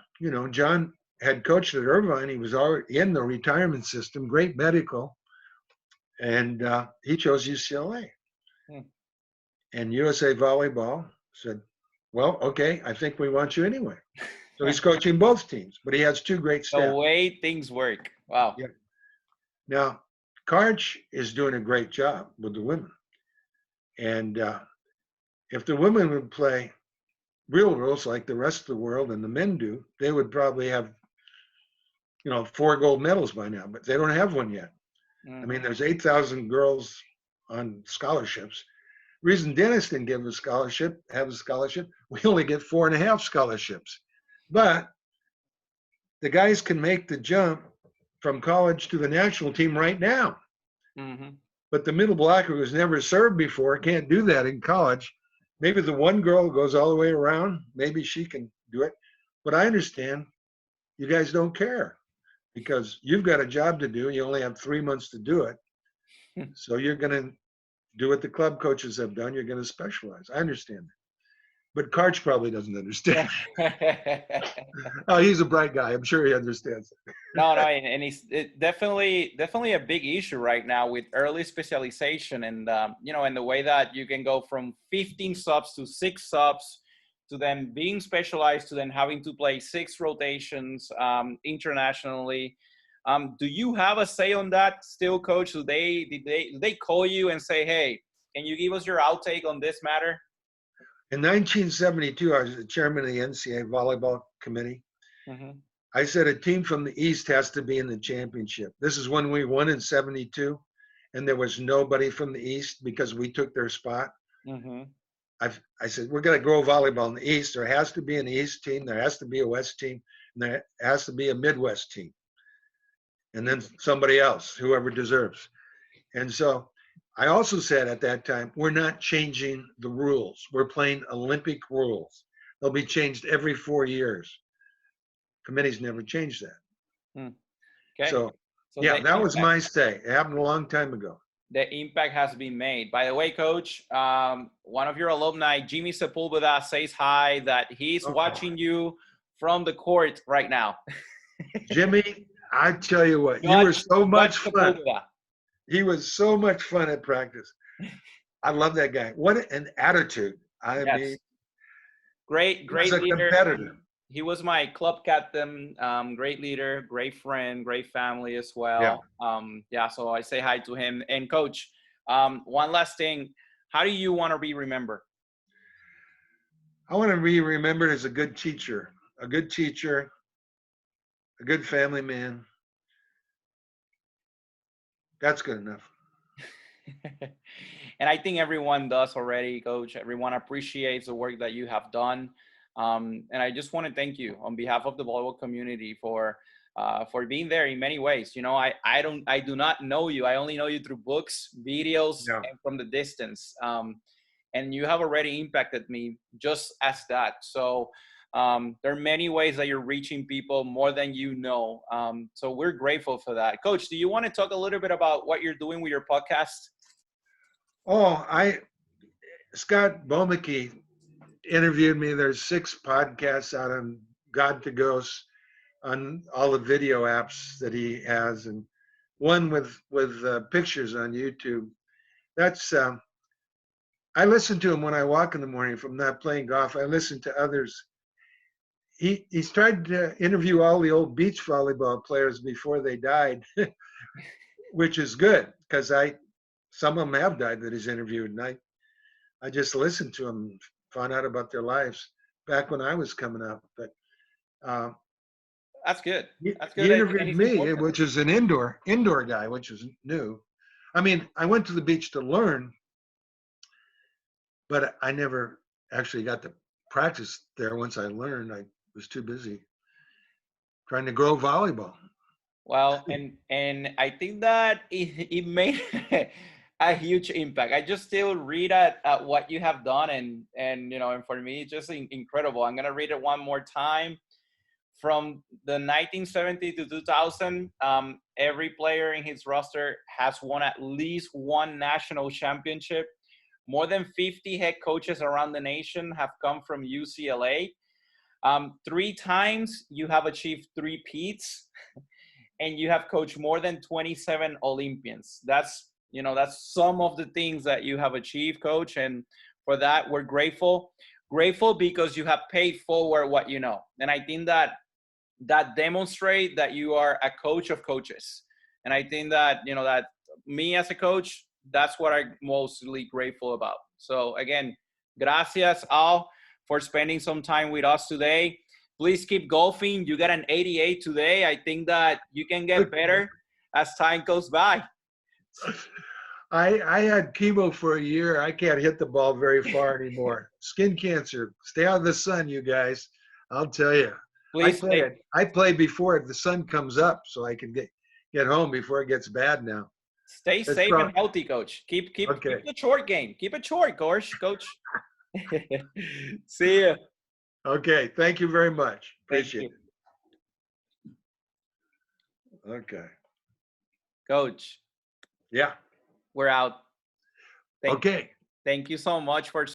John had coached at Irvine. He was already in the retirement system, great medical, and he chose UCLA. And USA Volleyball said, well, okay, I think we want you anyway. So he's coaching both teams, but he has 2 great staff. The way things work. Wow. Yeah. Now, Karch is doing a great job with the women. And if the women would play real rules like the rest of the world and the men do, they would probably have, 4 gold medals by now, but they don't have one yet. Mm-hmm. I mean, there's 8,000 girls on scholarships. Reason Dennis didn't have a scholarship, we only get 4.5 scholarships. But the guys can make the jump from college to the national team right now. Mm-hmm. But the middle blocker who's never served before can't do that in college. maybe the one girl goes all the way around. Maybe she can do it. But I understand you guys don't care because you've got a job to do. You only have 3 months to do it. So you're going to do what the club coaches have done. You're going to specialize. I understand that. But Karch probably doesn't understand. Oh, he's a bright guy. I'm sure he understands. No, and it definitely a big issue right now with early specialization, and and the way that you can go from 15 subs to 6 subs to then being specialized to then having to play 6 rotations internationally. Do you have a say on that still, Coach? Do they call you and say, hey, can you give us your outtake on this matter? In 1972, I was the chairman of the NCAA volleyball committee. Mm-hmm. I said a team from the East has to be in the championship. This is when we won in 72, and there was nobody from the East because we took their spot. Mm-hmm. I said, we're going to grow volleyball in the East. There has to be an East team. There has to be a West team. And there has to be a Midwest team. And then somebody else, whoever deserves. And so I also said at that time, we're not changing the rules. We're playing Olympic rules. They'll be changed every 4 years. Committees never changed that. Okay. So yeah, that was my say. It happened a long time ago. The impact has been made. By the way, Coach, one of your alumni, Jimmy Sepulveda, says hi, that he's watching you from the court right now. Jimmy, I tell you what, you were so much fun. He was so much fun at practice. I love that guy. What an attitude. I mean, great leader. Competitor. He was my club captain, great leader, great friend, great family as well. Yeah. So I say hi to him. And Coach, one last thing, how do you want to be remembered? I want to be remembered as a good teacher, a good family man. That's good enough. And I think everyone does already, Coach. Everyone appreciates the work that you have done. And I just want to thank you on behalf of the volleyball community for being there in many ways. You know, I do not know you. I only know you through books, videos, and from the distance. And you have already impacted me just as that. So there are many ways that you're reaching people more than you know. So we're grateful for that. Coach, do you want to talk a little bit about what you're doing with your podcast? Oh, Scott Bomeke interviewed me. There's 6 podcasts out on God to Ghost on all the video apps that he has, and one with pictures on YouTube. That's I listen to him when I walk in the morning. If I'm not playing golf, I listen to others. He's tried to interview all the old beach volleyball players before they died, which is good because some of them have died that he's interviewed, and I just listened to them, found out about their lives back when I was coming up. But that's good. That's good. He interviewed me, which is an indoor guy, which is new. I mean, I went to the beach to learn, but I never actually got to practice there. Once I learned, I was too busy trying to grow volleyball. Well, and I think that it made a huge impact. I just still read at what you have done, and and for me, it's just incredible. I'm gonna read it one more time. From the 1970 to 2000, every player in his roster has won at least one national championship. More than 50 head coaches around the nation have come from UCLA. 3 times you have achieved 3 peats, and you have coached more than 27 Olympians. That's some of the things that you have achieved, Coach. And for that, we're grateful. Grateful because you have paid forward what you know. And I think that demonstrate that you are a coach of coaches. And I think that, that me as a coach, that's what I'm mostly grateful about. So again, gracias all for spending some time with us today. Please keep golfing. You got an 88 today. I think that you can get better as time goes by. I had chemo for a year. I can't hit the ball very far anymore. Skin cancer. Stay out of the sun, you guys. I'll tell you. Please I play before the sun comes up so I can get home before it gets bad now. Stay safe and healthy, Coach. Keep the short game. Keep it short, Coach. See you. Okay, thank you very much. Thank Appreciate you. it. Okay. Coach, Yeah. we're out. Okay. Thank you so much for